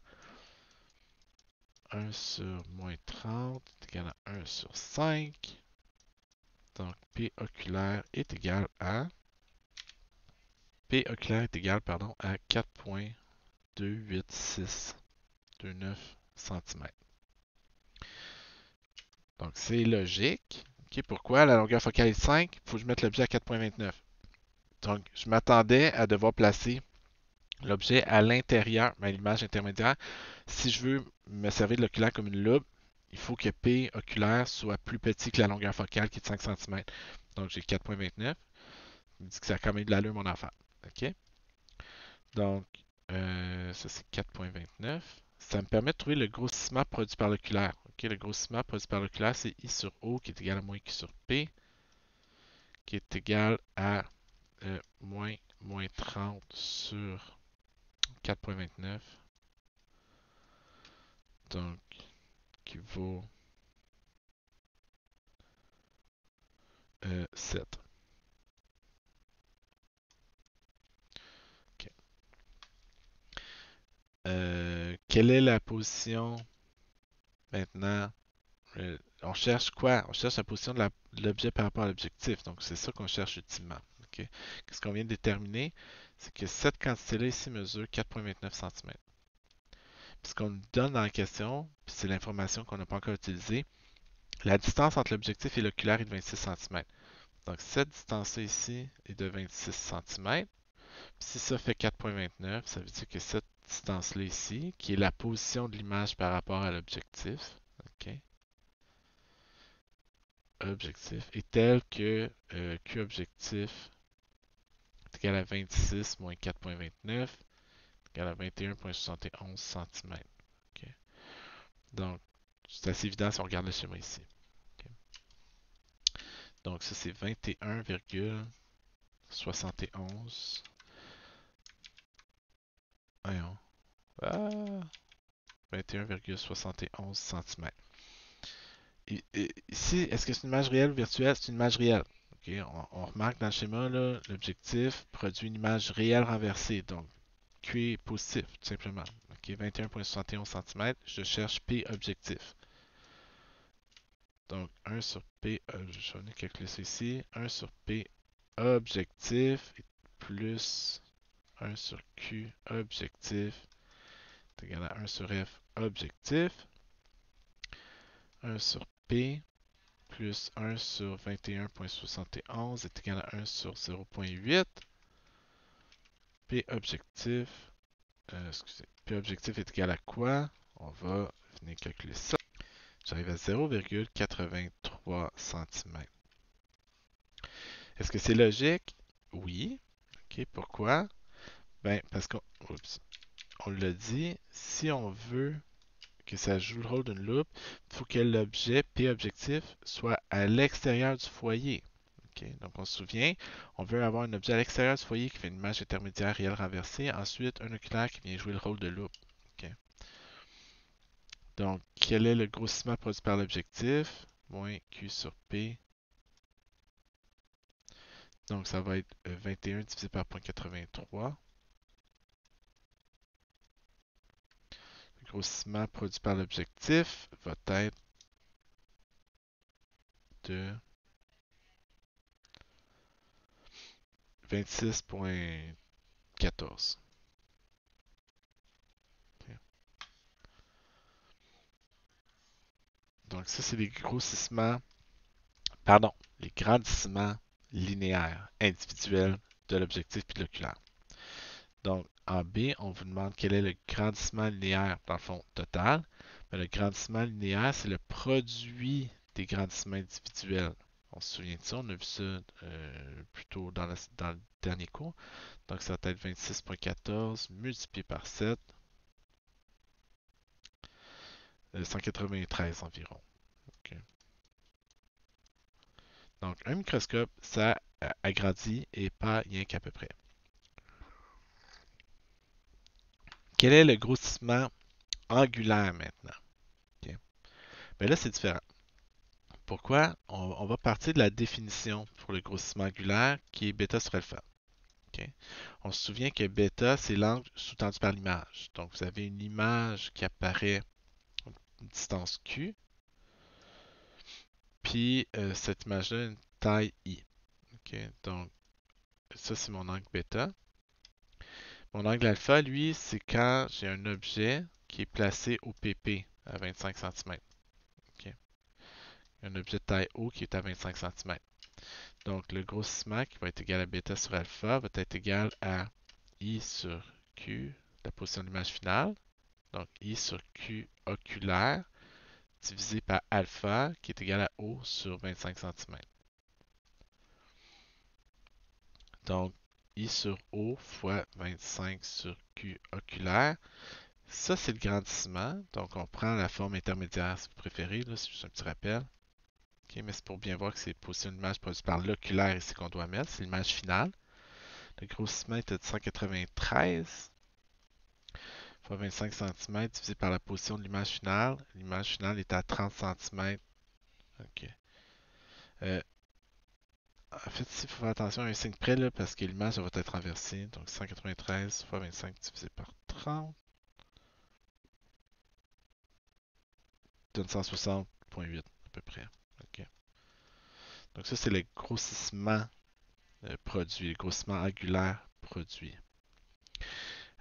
1 sur moins 30 est égal à 1 sur 5. Donc, P oculaire est égal à P oculaire est égal, pardon, à 4,28629 cm. Donc, c'est logique. OK, pourquoi? La longueur focale est 5, il faut que je mette l'objet à 4,29. Donc, je m'attendais à devoir placer l'objet à l'intérieur, mais l'image intermédiaire. Si je veux me servir de l'oculaire comme une loupe, il faut que P oculaire soit plus petit que la longueur focale qui est de 5 cm. Donc, j'ai 4,29. Il me dit que ça a quand même de l'allure, mon enfant. OK? Donc, ça c'est 4,29. Ça me permet de trouver le grossissement produit par l'oculaire. OK, le grossissement produit par l'oculaire, c'est I sur O qui est égal à moins Q sur P, qui est égal à moins 30 sur 4,29. Donc, qui vaut 7. OK. Quelle est la position maintenant? On cherche quoi? On cherche la position de l'objet par rapport à l'objectif. Donc, c'est ça qu'on cherche ultimement. OK? Ce qu'on vient de déterminer, c'est que cette quantité-là ici mesure 4,29 cm. Puis ce qu'on nous donne dans la question, puis c'est l'information qu'on n'a pas encore utilisée, la distance entre l'objectif et l'oculaire est de 26 cm. Donc, cette distance-là ici est de 26 cm. Si ça fait 4,29, ça veut dire que cette distance-là ici, qui est la position de l'image par rapport à l'objectif, OK, objectif, est telle que Q objectif est égal à 26 moins 4,29 est égal à 21,71 cm. OK. Donc, c'est assez évident si on regarde le schéma ici. OK. Donc, ça, c'est 21,71. Voyons. Ah, 21,71 cm. Ici, est-ce que c'est une image réelle ou virtuelle? C'est une image réelle. Okay, on remarque dans le schéma, l'objectif produit une image réelle renversée. Donc, Q est positif, tout simplement. Okay, 21,71 cm. Je cherche P objectif. Donc, 1 sur P, je vais calculer ça ici. 1 sur P objectif plus 1 sur Q objectif est égal à 1 sur F objectif. 1 sur P plus 1 sur 21,71 est égal à 1 sur 0,8. P objectif, excusez, P objectif est égal à quoi? On va venir calculer ça. J'arrive à 0,83 cm. Est-ce que c'est logique? Oui. OK, pourquoi? Ben, parce qu'on on l'a dit, si on veut que ça joue le rôle d'une loupe, il faut que l'objet P objectif soit à l'extérieur du foyer. Okay. Donc on se souvient, on veut avoir un objet à l'extérieur du foyer qui fait une image intermédiaire réelle renversée, ensuite un oculaire qui vient jouer le rôle de loupe. Okay. Donc quel est le grossissement produit par l'objectif? Moins Q sur P. Donc ça va être 21 divisé par 0,83. Le grossissement produit par l'objectif va être de 26,14. Okay. Donc ça, c'est les grossissements, pardon, les grandissements linéaires individuels de l'objectif puis de l'oculaire. Donc en B, on vous demande quel est le grandissement linéaire, dans le fond, total. Mais le grandissement linéaire, c'est le produit des grandissements individuels. On se souvient de ça, on a vu ça plus tôt dans le dernier cours. Donc ça va être 26,14 multiplié par 7, 193 environ. Okay. Donc, un microscope, ça agrandit et pas rien qu'à peu près. Quel est le grossissement angulaire maintenant? Okay. Bien là, c'est différent. Pourquoi? On va partir de la définition pour le grossissement angulaire qui est bêta sur alpha. Okay. On se souvient que bêta, c'est l'angle sous-tendu par l'image. Donc, vous avez une image qui apparaît à une distance Q, puis cette image-là a une taille I. Okay. Donc, ça, c'est mon angle bêta. Mon angle alpha, lui, c'est quand j'ai un objet qui est placé au PP à 25 cm. Okay. Un objet de taille O qui est à 25 cm. Donc, le grossissement qui va être égal à bêta sur alpha va être égal à I sur Q, la position de l'image finale. Donc, I sur Q oculaire divisé par alpha qui est égal à O sur 25 cm. Donc, I sur O fois 25 sur Q oculaire. Ça, c'est le grandissement. Donc, on prend la forme intermédiaire si vous préférez. C'est juste un petit rappel. Okay, mais c'est pour bien voir que c'est la position de l'image produite par l'oculaire ici qu'on doit mettre. C'est l'image finale. Le grossissement est de 193 fois 25 cm divisé par la position de l'image finale. L'image finale est à 30 cm. OK. En fait, ici, il faut faire attention à un signe près là, parce que l'image va être inversée. Donc 193 fois 25 divisé par 30 donne 160,8 à peu près. OK. Donc ça, c'est le grossissement produit, le grossissement angulaire produit.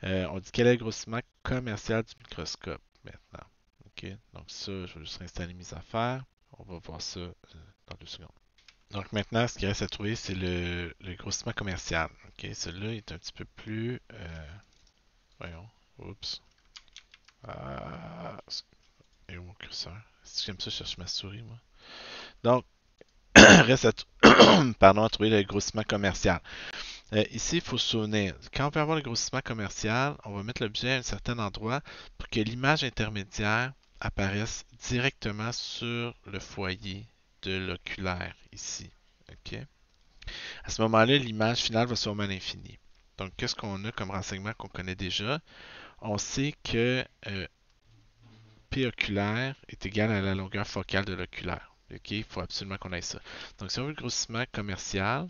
On dit quel est le grossissement commercial du microscope maintenant. OK. Donc ça, je vais juste réinstaller mes affaires. On va voir ça dans 2 secondes. Donc maintenant, ce qui reste à trouver, c'est le grossissement commercial. OK. Celui-là est un petit peu plus... voyons. Oups. Et où mon curseur? Si j'aime ça, je cherche ma souris, moi. Donc, reste à trouver le grossissement commercial. Ici, il faut se souvenir, quand on veut avoir le grossissement commercial, on va mettre l'objet à un certain endroit pour que l'image intermédiaire apparaisse directement sur le foyer de l'oculaire ici. OK? À ce moment-là, l'image finale va se former à l'infini. Donc, qu'est-ce qu'on a comme renseignement qu'on connaît déjà? On sait que P oculaire est égal à la longueur focale de l'oculaire. OK? Il faut absolument qu'on ait ça. Donc, si on veut le grossissement commercial,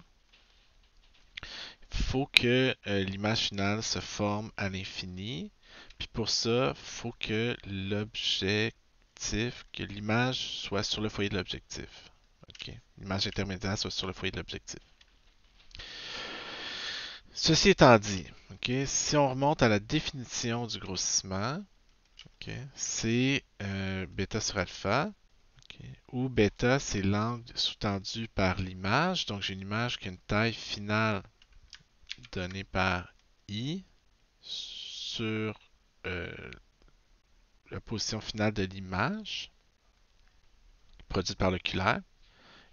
il faut que l'image finale se forme à l'infini. Puis pour ça, il faut que que l'image soit sur le foyer de l'objectif. Okay. L'image intermédiaire soit sur le foyer de l'objectif. Ceci étant dit, okay, si on remonte à la définition du grossissement, okay, c'est bêta sur alpha, okay, où bêta c'est l'angle sous-tendu par l'image. Donc j'ai une image qui a une taille finale donnée par I sur la position finale de l'image produite par l'oculaire.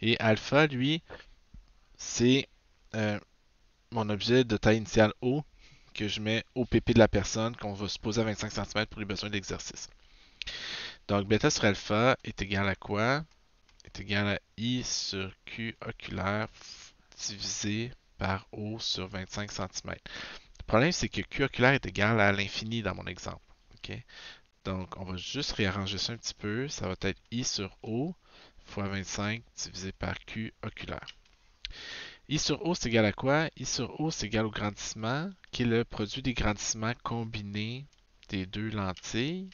Et alpha, lui, c'est mon objet de taille initiale O que je mets au PP de la personne qu'on va supposer à 25 cm pour les besoins de l'exercice. Donc bêta sur alpha est égal à quoi? Est égal à I sur Q oculaire divisé par O sur 25 cm. Le problème, c'est que Q oculaire est égal à l'infini dans mon exemple. Okay? Donc, on va juste réarranger ça un petit peu. Ça va être I sur O fois 25 divisé par Q oculaire. I sur O, c'est égal à quoi? I sur O, c'est égal au grandissement, qui est le produit des grandissements combinés des deux lentilles.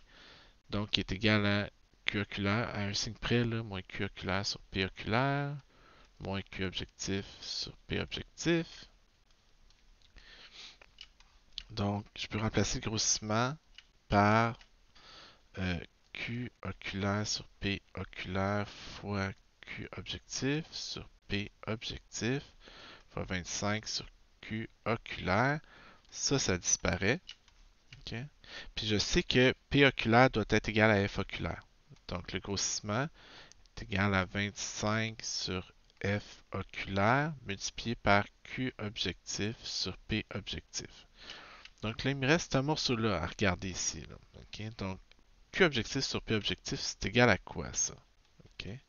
Donc, qui est égal à Q oculaire, à un signe près, là, moins Q oculaire sur P oculaire, moins Q objectif sur P objectif. Donc, je peux remplacer le grossissement par Q oculaire sur P oculaire fois Q objectif sur P objectif fois 25 sur Q oculaire. Ça disparaît. Okay? Puis je sais que P oculaire doit être égal à F oculaire. Donc le grossissement est égal à 25 sur F oculaire multiplié par Q objectif sur P objectif. Donc là, il me reste un morceau là à regarder ici. Là. Okay? Donc Q objectif sur P objectif, c'est égal à quoi ça? Okay?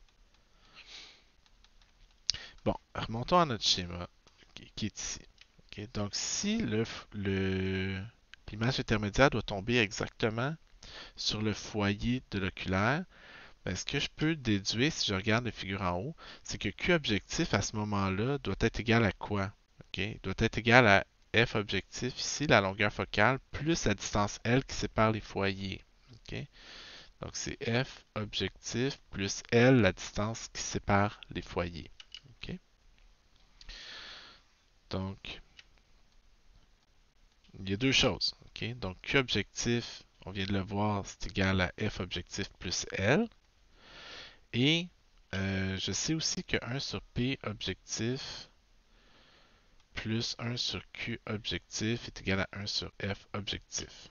Bon, remontons à notre schéma qui est ici. Okay? Donc si l'image intermédiaire doit tomber exactement sur le foyer de l'oculaire, ben, ce que je peux déduire si je regarde les figures en haut, c'est que Q objectif à ce moment-là doit être égal à quoi? Okay? Il doit être égal à F objectif, ici la longueur focale, plus la distance L qui sépare les foyers. Okay? Donc c'est F objectif plus L, la distance qui sépare les foyers. Okay? Donc, il y a deux choses. Okay? Donc Q objectif, on vient de le voir, c'est égal à f objectif plus L. Et je sais aussi que 1 sur P objectif plus 1 sur Q objectif est égal à 1 sur F objectif.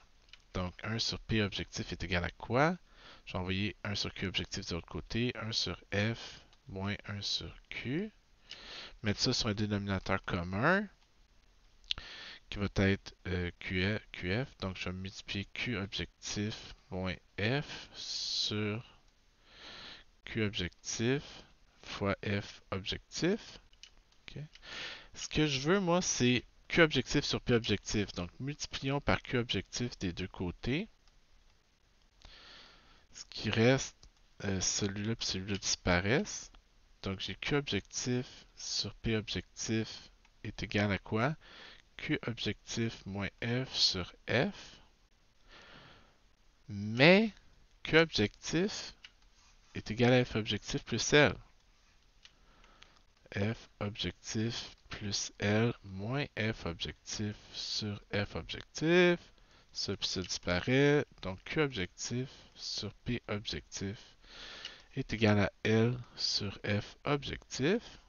Donc 1 sur P objectif est égal à quoi? Je vais envoyer 1 sur Q objectif de l'autre côté, 1 sur F moins 1 sur Q. Mettre ça sur un dénominateur commun qui va être QF. Donc je vais multiplier Q objectif moins F sur Q objectif fois F objectif. Okay. Ce que je veux, moi, c'est Q objectif sur P objectif. Donc, multiplions par Q objectif des deux côtés. Ce qui reste, celui-là et celui-là disparaissent. Donc, j'ai Q objectif sur P objectif est égal à quoi? Q objectif moins F sur F. Mais Q objectif est égal à F objectif plus L. F objectif plus L moins F objectif sur F objectif. Ça puis ça disparaît. Donc Q objectif sur P objectif est égal à L sur F objectif.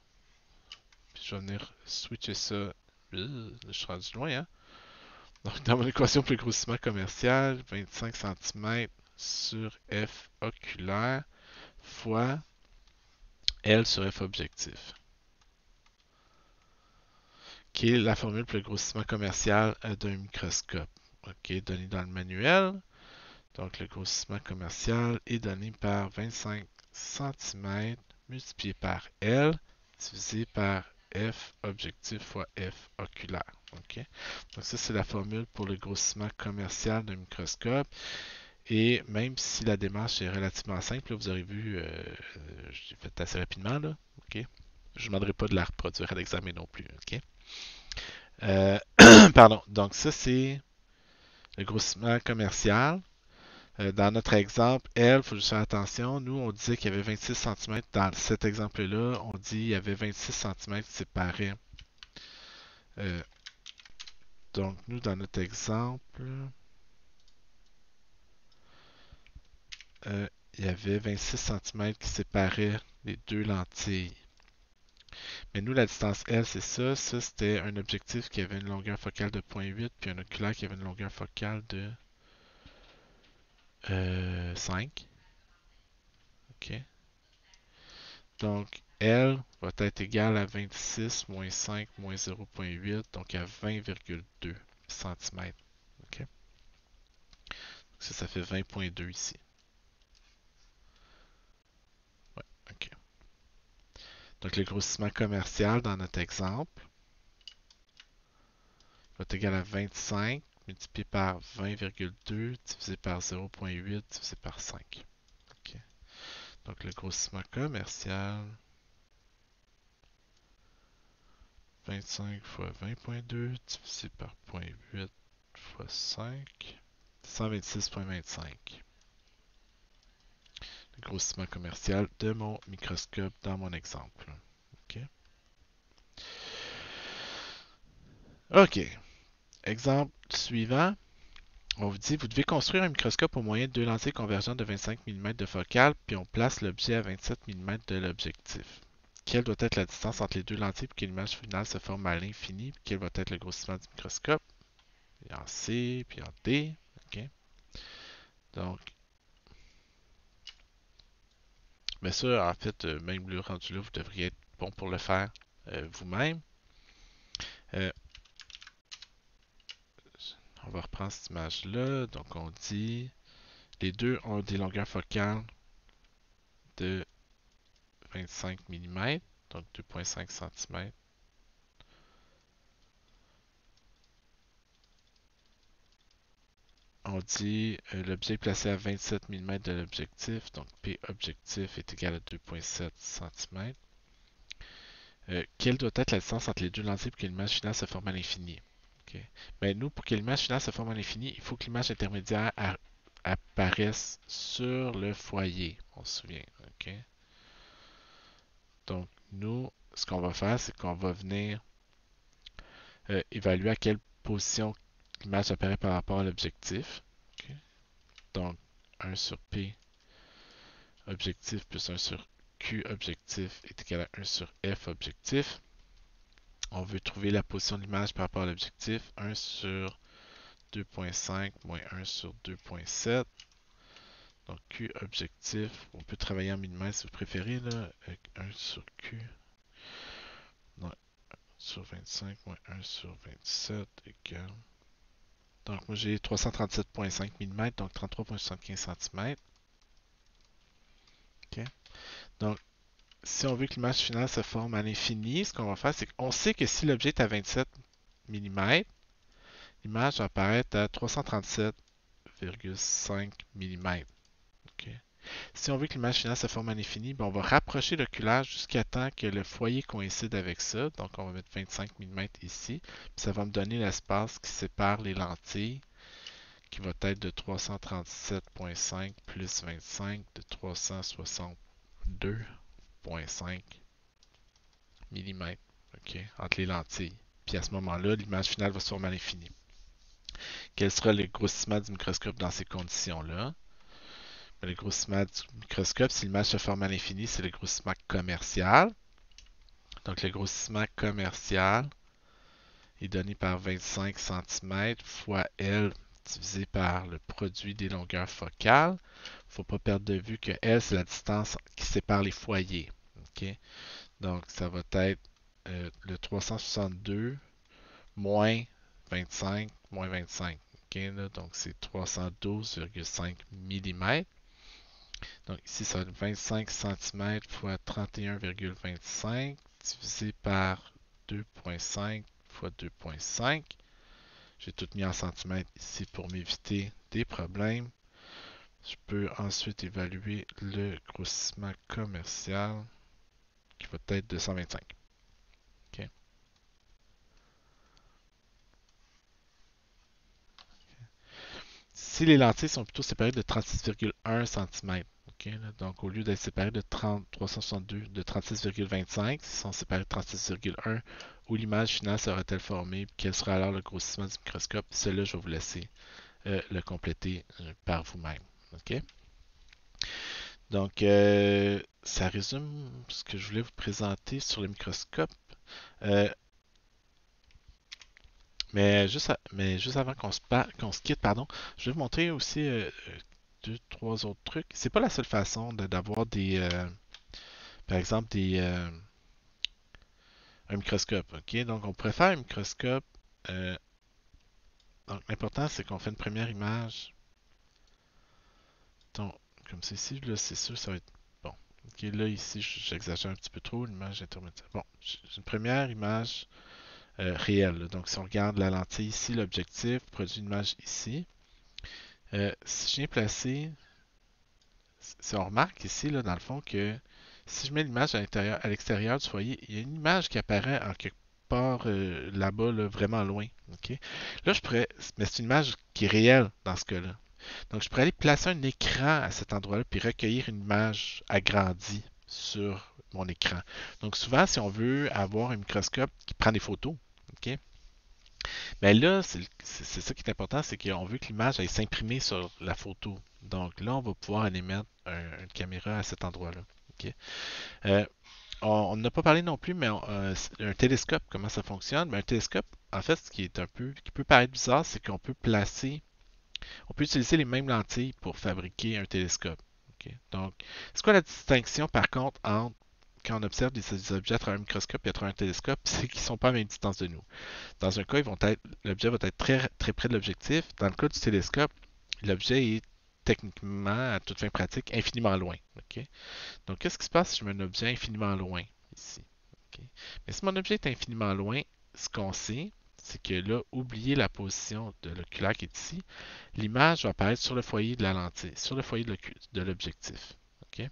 Puis je vais venir switcher ça. Je suis rendu loin, hein? Donc dans mon équation pour le grossissement commercial, 25 cm sur F oculaire fois L sur F objectif, qui est la formule pour le grossissement commercial d'un microscope. OK, donné dans le manuel. Donc, le grossissement commercial est donné par 25 cm multiplié par L divisé par F objectif fois F oculaire. OK? Donc, ça, c'est la formule pour le grossissement commercial d'un microscope. Et même si la démarche est relativement simple, là, vous aurez vu, j'ai fait assez rapidement, là. OK? Je ne demanderai pas de la reproduire à l'examen non plus. OK? Pardon. Donc, ça, c'est le grossissement commercial. Dans notre exemple, L, il faut juste faire attention. Nous, on disait qu'il y avait 26 cm. Dans cet exemple-là, on dit qu'il y avait 26 cm qui séparaient. Donc, nous, dans notre exemple, il y avait 26 cm qui séparaient les deux lentilles. Mais nous, la distance L, c'est ça. Ça, c'était un objectif qui avait une longueur focale de 0.8, puis un oculaire qui avait une longueur focale de 5. OK. Donc, L va être égal à 26 moins 5 moins 0.8, donc à 20,2 cm. OK. Ça fait 20,2 ici. Ouais, OK. Donc, le grossissement commercial dans notre exemple va être égal à 25 multiplié par 20,2 divisé par 0.8 divisé par 5. OK. Donc, le grossissement commercial, 25 fois 20,2 divisé par 0.8 fois 5, 126,25. Le grossissement commercial de mon microscope dans mon exemple. OK. OK. Exemple suivant. On vous dit, vous devez construire un microscope au moyen de deux lentilles convergentes de 25 mm de focale, puis on place l'objet à 27 mm de l'objectif. Quelle doit être la distance entre les deux lentilles pour que l'image finale se forme à l'infini? Quel va être le grossissement du microscope? Puis en C, puis en D. OK. Donc, bien sûr, en fait, même le rendu là, vous devriez être bon pour le faire vous-même. On va reprendre cette image-là. Donc, on dit les deux ont des longueurs focales de 25 mm, donc 2,5 cm. On dit l'objet est placé à 27 mm de l'objectif, donc P objectif est égal à 2,7 cm. Quelle doit être la distance entre les deux lentilles pour que l'image finale se forme à l'infini? Okay. Ben, nous, pour que l'image finale se forme à l'infini, il faut que l'image intermédiaire apparaisse sur le foyer. On se souvient. Okay? Donc, nous, ce qu'on va faire, c'est qu'on va venir évaluer à quelle position l'image apparaît par rapport à l'objectif. Okay? Donc, 1 sur P objectif plus 1 sur Q objectif est égal à 1 sur F objectif. On veut trouver la position de l'image par rapport à l'objectif. 1 sur 2.5 moins 1 sur 2.7. Donc Q objectif, on peut travailler en millimètres si vous préférez, là. 1 sur Q. Non, 1 sur 25 moins 1 sur 27 égale. Donc moi j'ai 337.5 mm, donc 33.75 cm. OK. Donc si on veut que l'image finale se forme à l'infini, ce qu'on va faire, c'est qu'on sait que si l'objet est à 27 mm, l'image va apparaître à 337,5 mm. Okay. Si on veut que l'image finale se forme à l'infini, ben on va rapprocher l'oculage jusqu'à temps que le foyer coïncide avec ça. Donc on va mettre 25 mm ici. Puis ça va me donner l'espace qui sépare les lentilles, qui va être de 337,5 plus 25 de 362,5 mm, okay, entre les lentilles. Puis à ce moment-là, l'image finale va se former à l'infini. Quel sera le grossissement du microscope dans ces conditions-là? Le grossissement du microscope, si l'image se forme à l'infini, c'est le grossissement commercial. Donc le grossissement commercial est donné par 25 cm fois L divisé par le produit des longueurs focales. Il ne faut pas perdre de vue que L, c'est la distance qui sépare les foyers. Okay? Donc ça va être le 362 moins 25 moins 25. Okay, là, donc c'est 312,5 mm. Donc ici, ça va être 25 cm fois 31,25 divisé par 2,5 fois 2,5. J'ai tout mis en centimètres ici pour m'éviter des problèmes. Je peux ensuite évaluer le grossissement commercial qui va être 225. Okay. Si les lentilles sont plutôt séparées de 36,1 cm, okay, là, donc au lieu d'être séparées de 362 de 36,25, ils sont séparés de 36,1, où l'image finale sera-t-elle formée, quel sera alors le grossissement du microscope, cela je vais vous laisser le compléter par vous-même. Okay? Donc, ça résume ce que je voulais vous présenter sur le microscope. Euh, mais juste avant qu'on se quitte, pardon, je vais vous montrer aussi deux, trois autres trucs. C'est pas la seule façon d'avoir par exemple, un microscope. Ok, donc on pourrait faire un microscope. euh, donc l'important c'est qu'on fait une première image. Donc, comme ceci, là, c'est sûr, ça va être bon. Ok, là ici, j'exagère un petit peu trop l'image intermédiaire. Bon, j'ai une première image réelle. Là. Donc, si on regarde la lentille ici, l'objectif produit une image ici. Si je viens placer, si on remarque ici, là, dans le fond, que si je mets l'image à l'extérieur du foyer, il y a une image qui apparaît en quelque part là-bas, là, vraiment loin. Okay? Là, je pourrais, mais c'est une image qui est réelle dans ce cas-là. Donc, je pourrais aller placer un écran à cet endroit-là puis recueillir une image agrandie sur mon écran. Donc, souvent, si on veut avoir un microscope qui prend des photos, ok, mais là, c'est ça qui est important, c'est qu'on veut que l'image aille s'imprimer sur la photo. Donc là, on va pouvoir aller mettre une caméra à cet endroit-là. Ok. Euh, on n'a pas parlé non plus, mais un télescope, comment ça fonctionne? Ben, un télescope, en fait, ce qui est un peu, qui peut paraître bizarre, c'est qu'on peut on peut utiliser les mêmes lentilles pour fabriquer un télescope. Ok. Donc, c'est quoi la distinction par contre entre quand on observe des objets à travers un microscope et à travers un télescope, c'est qu'ils ne sont pas à la même distance de nous. Dans un cas, l'objet va être très, très près de l'objectif. Dans le cas du télescope, l'objet est techniquement, à toute fin pratique, infiniment loin. Okay? Donc, qu'est-ce qui se passe si je mets un objet infiniment loin ici? Okay? Mais si mon objet est infiniment loin, ce qu'on sait, c'est que là, oubliez la position de l'oculaire qui est ici, l'image va apparaître sur le foyer de la lentille, sur le foyer de l'objectif. Okay?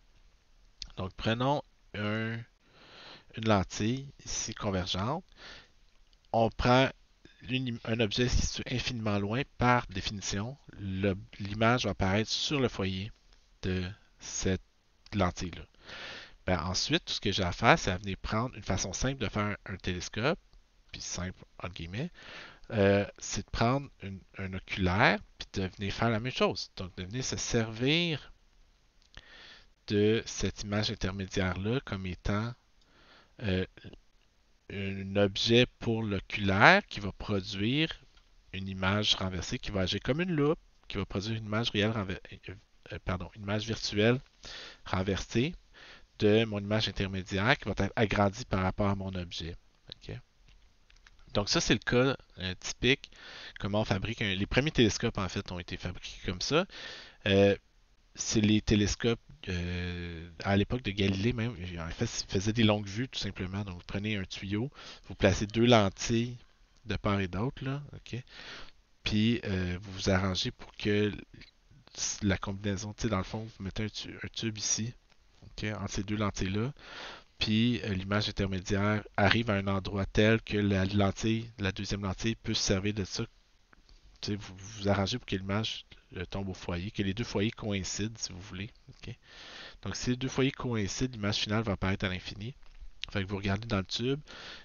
Donc, prenons une lentille ici convergente. On prend un objet situé infiniment loin, par définition, l'image va apparaître sur le foyer de cette lentille-là. Ben, ensuite, tout ce que j'ai à faire, c'est à venir prendre une façon simple de faire un télescope, puis simple entre guillemets, c'est de prendre un oculaire, puis de venir faire la même chose. Donc, de venir se servir de cette image intermédiaire-là comme étant euh, un objet pour l'oculaire qui va produire une image renversée, qui va agir comme une loupe, qui va produire une image réelle une image virtuelle renversée de mon image intermédiaire qui va être agrandie par rapport à mon objet. Ok? Donc ça, c'est le cas typique, comment on fabrique les premiers télescopes, en fait, ont été fabriqués comme ça. Euh, c'est les télescopes à l'époque de Galilée même. En fait, ils faisaient des longues vues, tout simplement. Donc, vous prenez un tuyau, vous placez deux lentilles de part et d'autre, là, ok? Puis, vous vous arrangez pour que la combinaison, tu sais, dans le fond, vous mettez un tube ici, ok, entre ces deux lentilles-là, puis l'image intermédiaire arrive à un endroit tel que la deuxième lentille peut se servir de ça. Tu sais, vous vous arrangez pour que l'image tombe au foyer, que les deux foyers coïncident, si vous voulez. Ok. Donc, si les deux foyers coïncident, l'image finale va apparaître à l'infini. Fait que vous regardez dans le tube,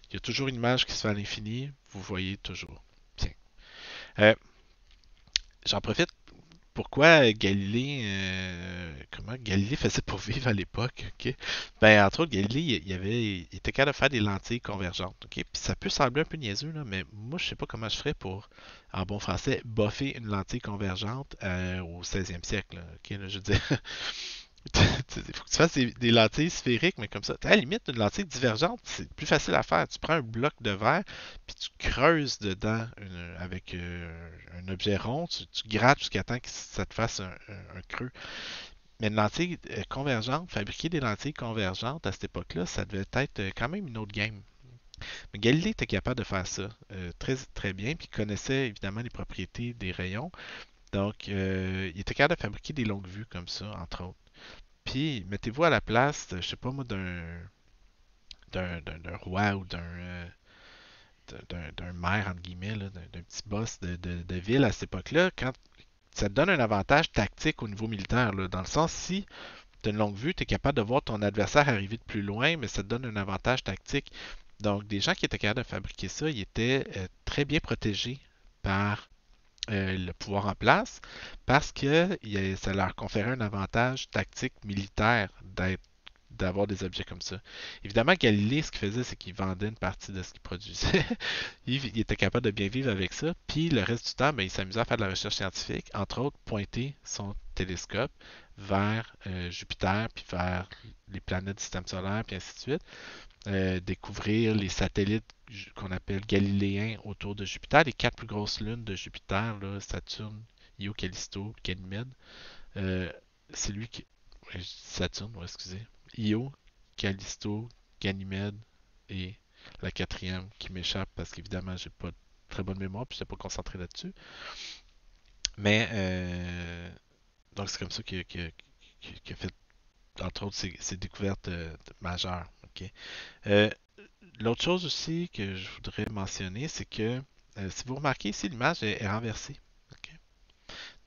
il y a toujours une image qui se fait à l'infini, vous voyez toujours. Tiens. Euh, J'en profite. Pourquoi Galilée, comment Galilée faisait pour vivre à l'époque, ok? Ben, entre autres, Galilée, il était capable de faire des lentilles convergentes, ok? Puis ça peut sembler un peu niaiseux, là, mais moi, je sais pas comment je ferais pour, en bon français, boffer une lentille convergente au 16e siècle, là, ok? Là, je veux dire, il faut que tu fasses des lentilles sphériques, mais comme ça. À la limite, une lentille divergente, c'est plus facile à faire. Tu prends un bloc de verre, puis tu creuses dedans avec un objet rond, tu grattes jusqu'à temps que ça te fasse un creux. Mais une lentille convergente, fabriquer des lentilles convergentes à cette époque-là, ça devait être quand même une autre game. Mais Galilée était capable de faire ça très, très bien, puis il connaissait évidemment les propriétés des rayons. Donc, il était capable de fabriquer des longues vues comme ça, entre autres. Puis, mettez-vous à la place, je sais pas moi, d'un roi ou d'un maire, entre guillemets, d'un petit boss de ville à cette époque-là, quand ça te donne un avantage tactique au niveau militaire, là, dans le sens si tu as une longue vue, tu es capable de voir ton adversaire arriver de plus loin, mais ça te donne un avantage tactique. Donc, des gens qui étaient capables de fabriquer ça, ils étaient très bien protégés par le pouvoir en place parce que ça leur conférait un avantage tactique militaire d'avoir des objets comme ça. Évidemment, Galilée, ce qu'il faisait, c'est qu'il vendait une partie de ce qu'il produisait. Il était capable de bien vivre avec ça. Puis le reste du temps, ben, il s'amusait à faire de la recherche scientifique, entre autres, pointer son télescope vers Jupiter, puis vers les planètes du système solaire, puis ainsi de suite. Découvrir les satellites qu'on appelle galiléens autour de Jupiter, les quatre plus grosses lunes de Jupiter, là, Saturne, Io, Callisto, Ganymède. Euh, c'est lui qui. Saturne, ouais, excusez. Io, Callisto, Ganymède et la quatrième qui m'échappe parce qu'évidemment j'ai pas de très bonne mémoire puis je n'étais pas concentré là-dessus. Mais donc c'est comme ça qu'il a fait entre autres ses découvertes majeures. Ok. Euh, L'autre chose aussi que je voudrais mentionner, c'est que si vous remarquez ici, l'image est renversée. Ok.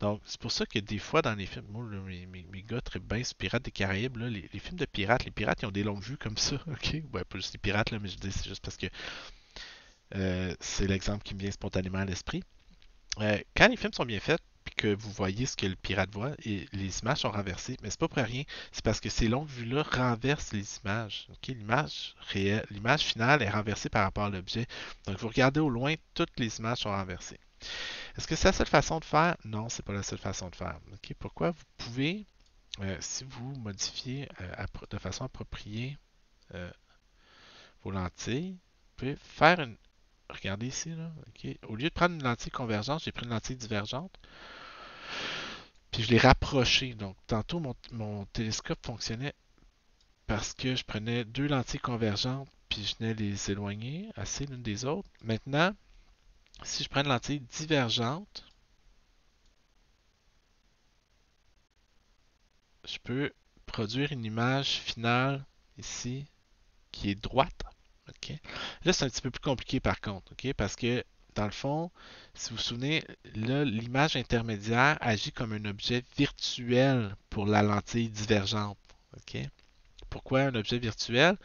Donc, c'est pour ça que des fois dans les films, moi, là, mes gars très bien sur Pirates des Caraïbes, là, les films de pirates, les pirates, ils ont des longues vues comme ça, ok? Ouais, pas juste les pirates, là, mais je dis c'est juste parce que c'est l'exemple qui me vient spontanément à l'esprit. Quand les films sont bien faits, puis que vous voyez ce que le pirate voit, et les images sont renversées, mais c'est pas pour rien, c'est parce que ces longues vues-là renversent les images. Ok? L'image réelle, l'image finale est renversée par rapport à l'objet. Donc, vous regardez au loin, toutes les images sont renversées. Est-ce que c'est la seule façon de faire? Non, c'est pas la seule façon de faire. Ok? Pourquoi vous pouvez, si vous modifiez de façon appropriée euh, vos lentilles, vous pouvez faire une. Regardez ici, là. Ok? Au lieu de prendre une lentille convergente, j'ai pris une lentille divergente. Puis je l'ai rapproché. Donc, tantôt, mon télescope fonctionnait parce que je prenais deux lentilles convergentes, puis je venais les éloigner assez l'une des autres. Maintenant, si je prends une lentille divergente, je peux produire une image finale ici qui est droite. Ok. Là, c'est un petit peu plus compliqué par contre, ok? Parce que dans le fond, si vous vous souvenez, là, l'image intermédiaire agit comme un objet virtuel pour la lentille divergente. Ok? Pourquoi un objet virtuel?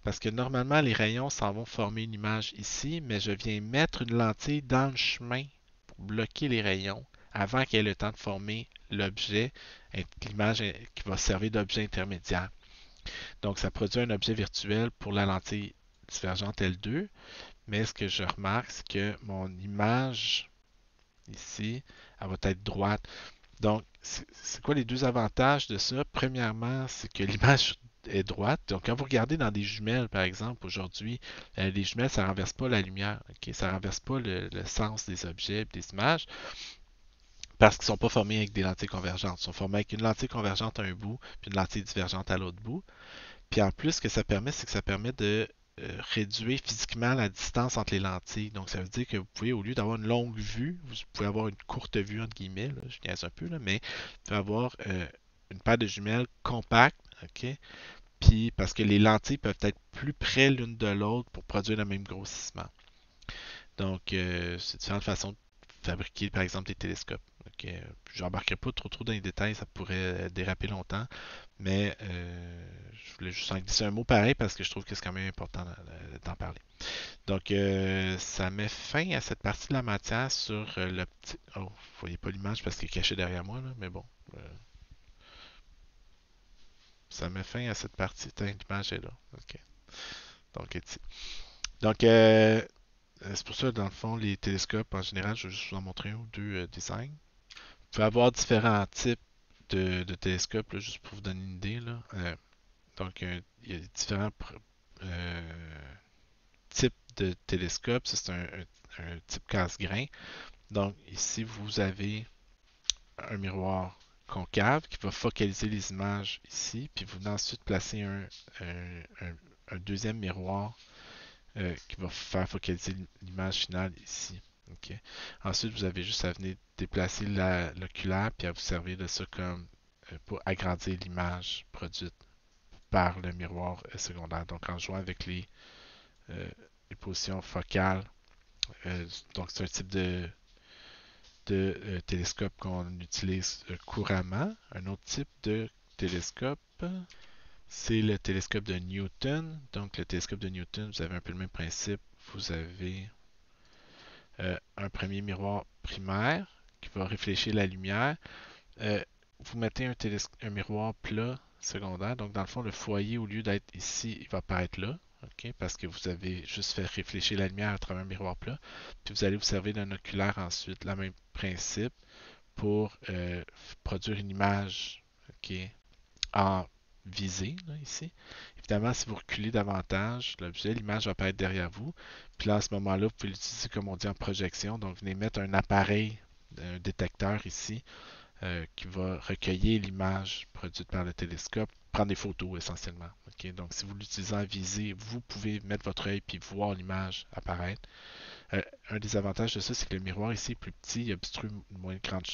Parce que normalement, les rayons s'en vont former une image ici, mais je viens mettre une lentille dans le chemin pour bloquer les rayons avant qu'il ait le temps de former l'objet, l'image qui va servir d'objet intermédiaire. Donc, ça produit un objet virtuel pour la lentille divergente L2, mais ce que je remarque, c'est que mon image ici, elle va être droite. Donc, c'est quoi les deux avantages de ça? Premièrement, c'est que l'image est droite. Donc, quand vous regardez dans des jumelles, par exemple, aujourd'hui, les jumelles, ça ne renverse pas la lumière. Ok. Ça ne renverse pas le sens des objets et des images parce qu'ils ne sont pas formés avec des lentilles convergentes. Ils sont formés avec une lentille convergente à un bout puis une lentille divergente à l'autre bout. Puis en plus, ce que ça permet, c'est que ça permet de réduire physiquement la distance entre les lentilles. Donc, ça veut dire que vous pouvez, au lieu d'avoir une longue vue, vous pouvez avoir une courte vue, entre guillemets, là, je niaise un peu, là, mais vous pouvez avoir une paire de jumelles compactes, OK? Puis, parce que les lentilles peuvent être plus près l'une de l'autre pour produire le même grossissement. Donc, c'est différentes façons de fabriquer, par exemple, des télescopes. Ok. Je n'embarquerai pas trop dans les détails, ça pourrait déraper longtemps, mais je voulais juste en glisser un mot pareil parce que je trouve que c'est quand même important d'en parler. Donc, ça met fin à cette partie de la matière sur le petit. Oh, vous voyez pas l'image parce qu'il est caché derrière moi, là, mais bon. Ça met fin à cette partie. Tiens, l'image est là. OK. Donc, ici. Donc, c'est pour ça, dans le fond, les télescopes, en général, je vais juste vous en montrer un ou deux designs. Vous pouvez avoir différents types de télescopes, là, juste pour vous donner une idée. Là. Donc, il y a différents types de télescopes. Ça, c'est un type casse-grain. Donc, ici, vous avez un miroir concave qui va focaliser les images ici, puis vous venez ensuite placer un deuxième miroir qui va faire focaliser l'image finale ici. Ok. Ensuite, vous avez juste à venir déplacer l'oculaire puis à vous servir de ça comme pour agrandir l'image produite par le miroir secondaire. Donc, en jouant avec les positions focales, donc c'est un type de télescope qu'on utilise couramment. Un autre type de télescope, c'est le télescope de Newton. Donc, le télescope de Newton, vous avez un peu le même principe. Vous avez un premier miroir primaire qui va réfléchir la lumière. Euh, vous mettez un miroir plat secondaire. Donc, dans le fond, le foyer, au lieu d'être ici, il va apparaître là. OK, parce que vous avez juste fait réfléchir la lumière à travers un miroir plat. Puis vous allez vous servir d'un oculaire ensuite, le même principe, pour produire une image, OK, en visée, là, ici. Évidemment, si vous reculez davantage l'objet, l'image va apparaître derrière vous. Puis là, à ce moment-là, vous pouvez l'utiliser comme on dit en projection. Donc, venez mettre un appareil, un détecteur ici, qui va recueillir l'image produite par le télescope, prendre des photos essentiellement. Ok. Donc, si vous l'utilisez en visée, vous pouvez mettre votre œil puis voir l'image apparaître. Un des avantages de ça, c'est que le miroir ici est plus petit, il obstrue une moins grande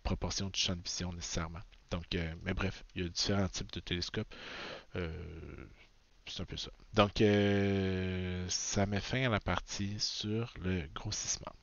proportion du champ de vision nécessairement. Donc, mais bref, il y a différents types de télescopes. Euh, c'est un peu ça. Donc, ça met fin à la partie sur le grossissement.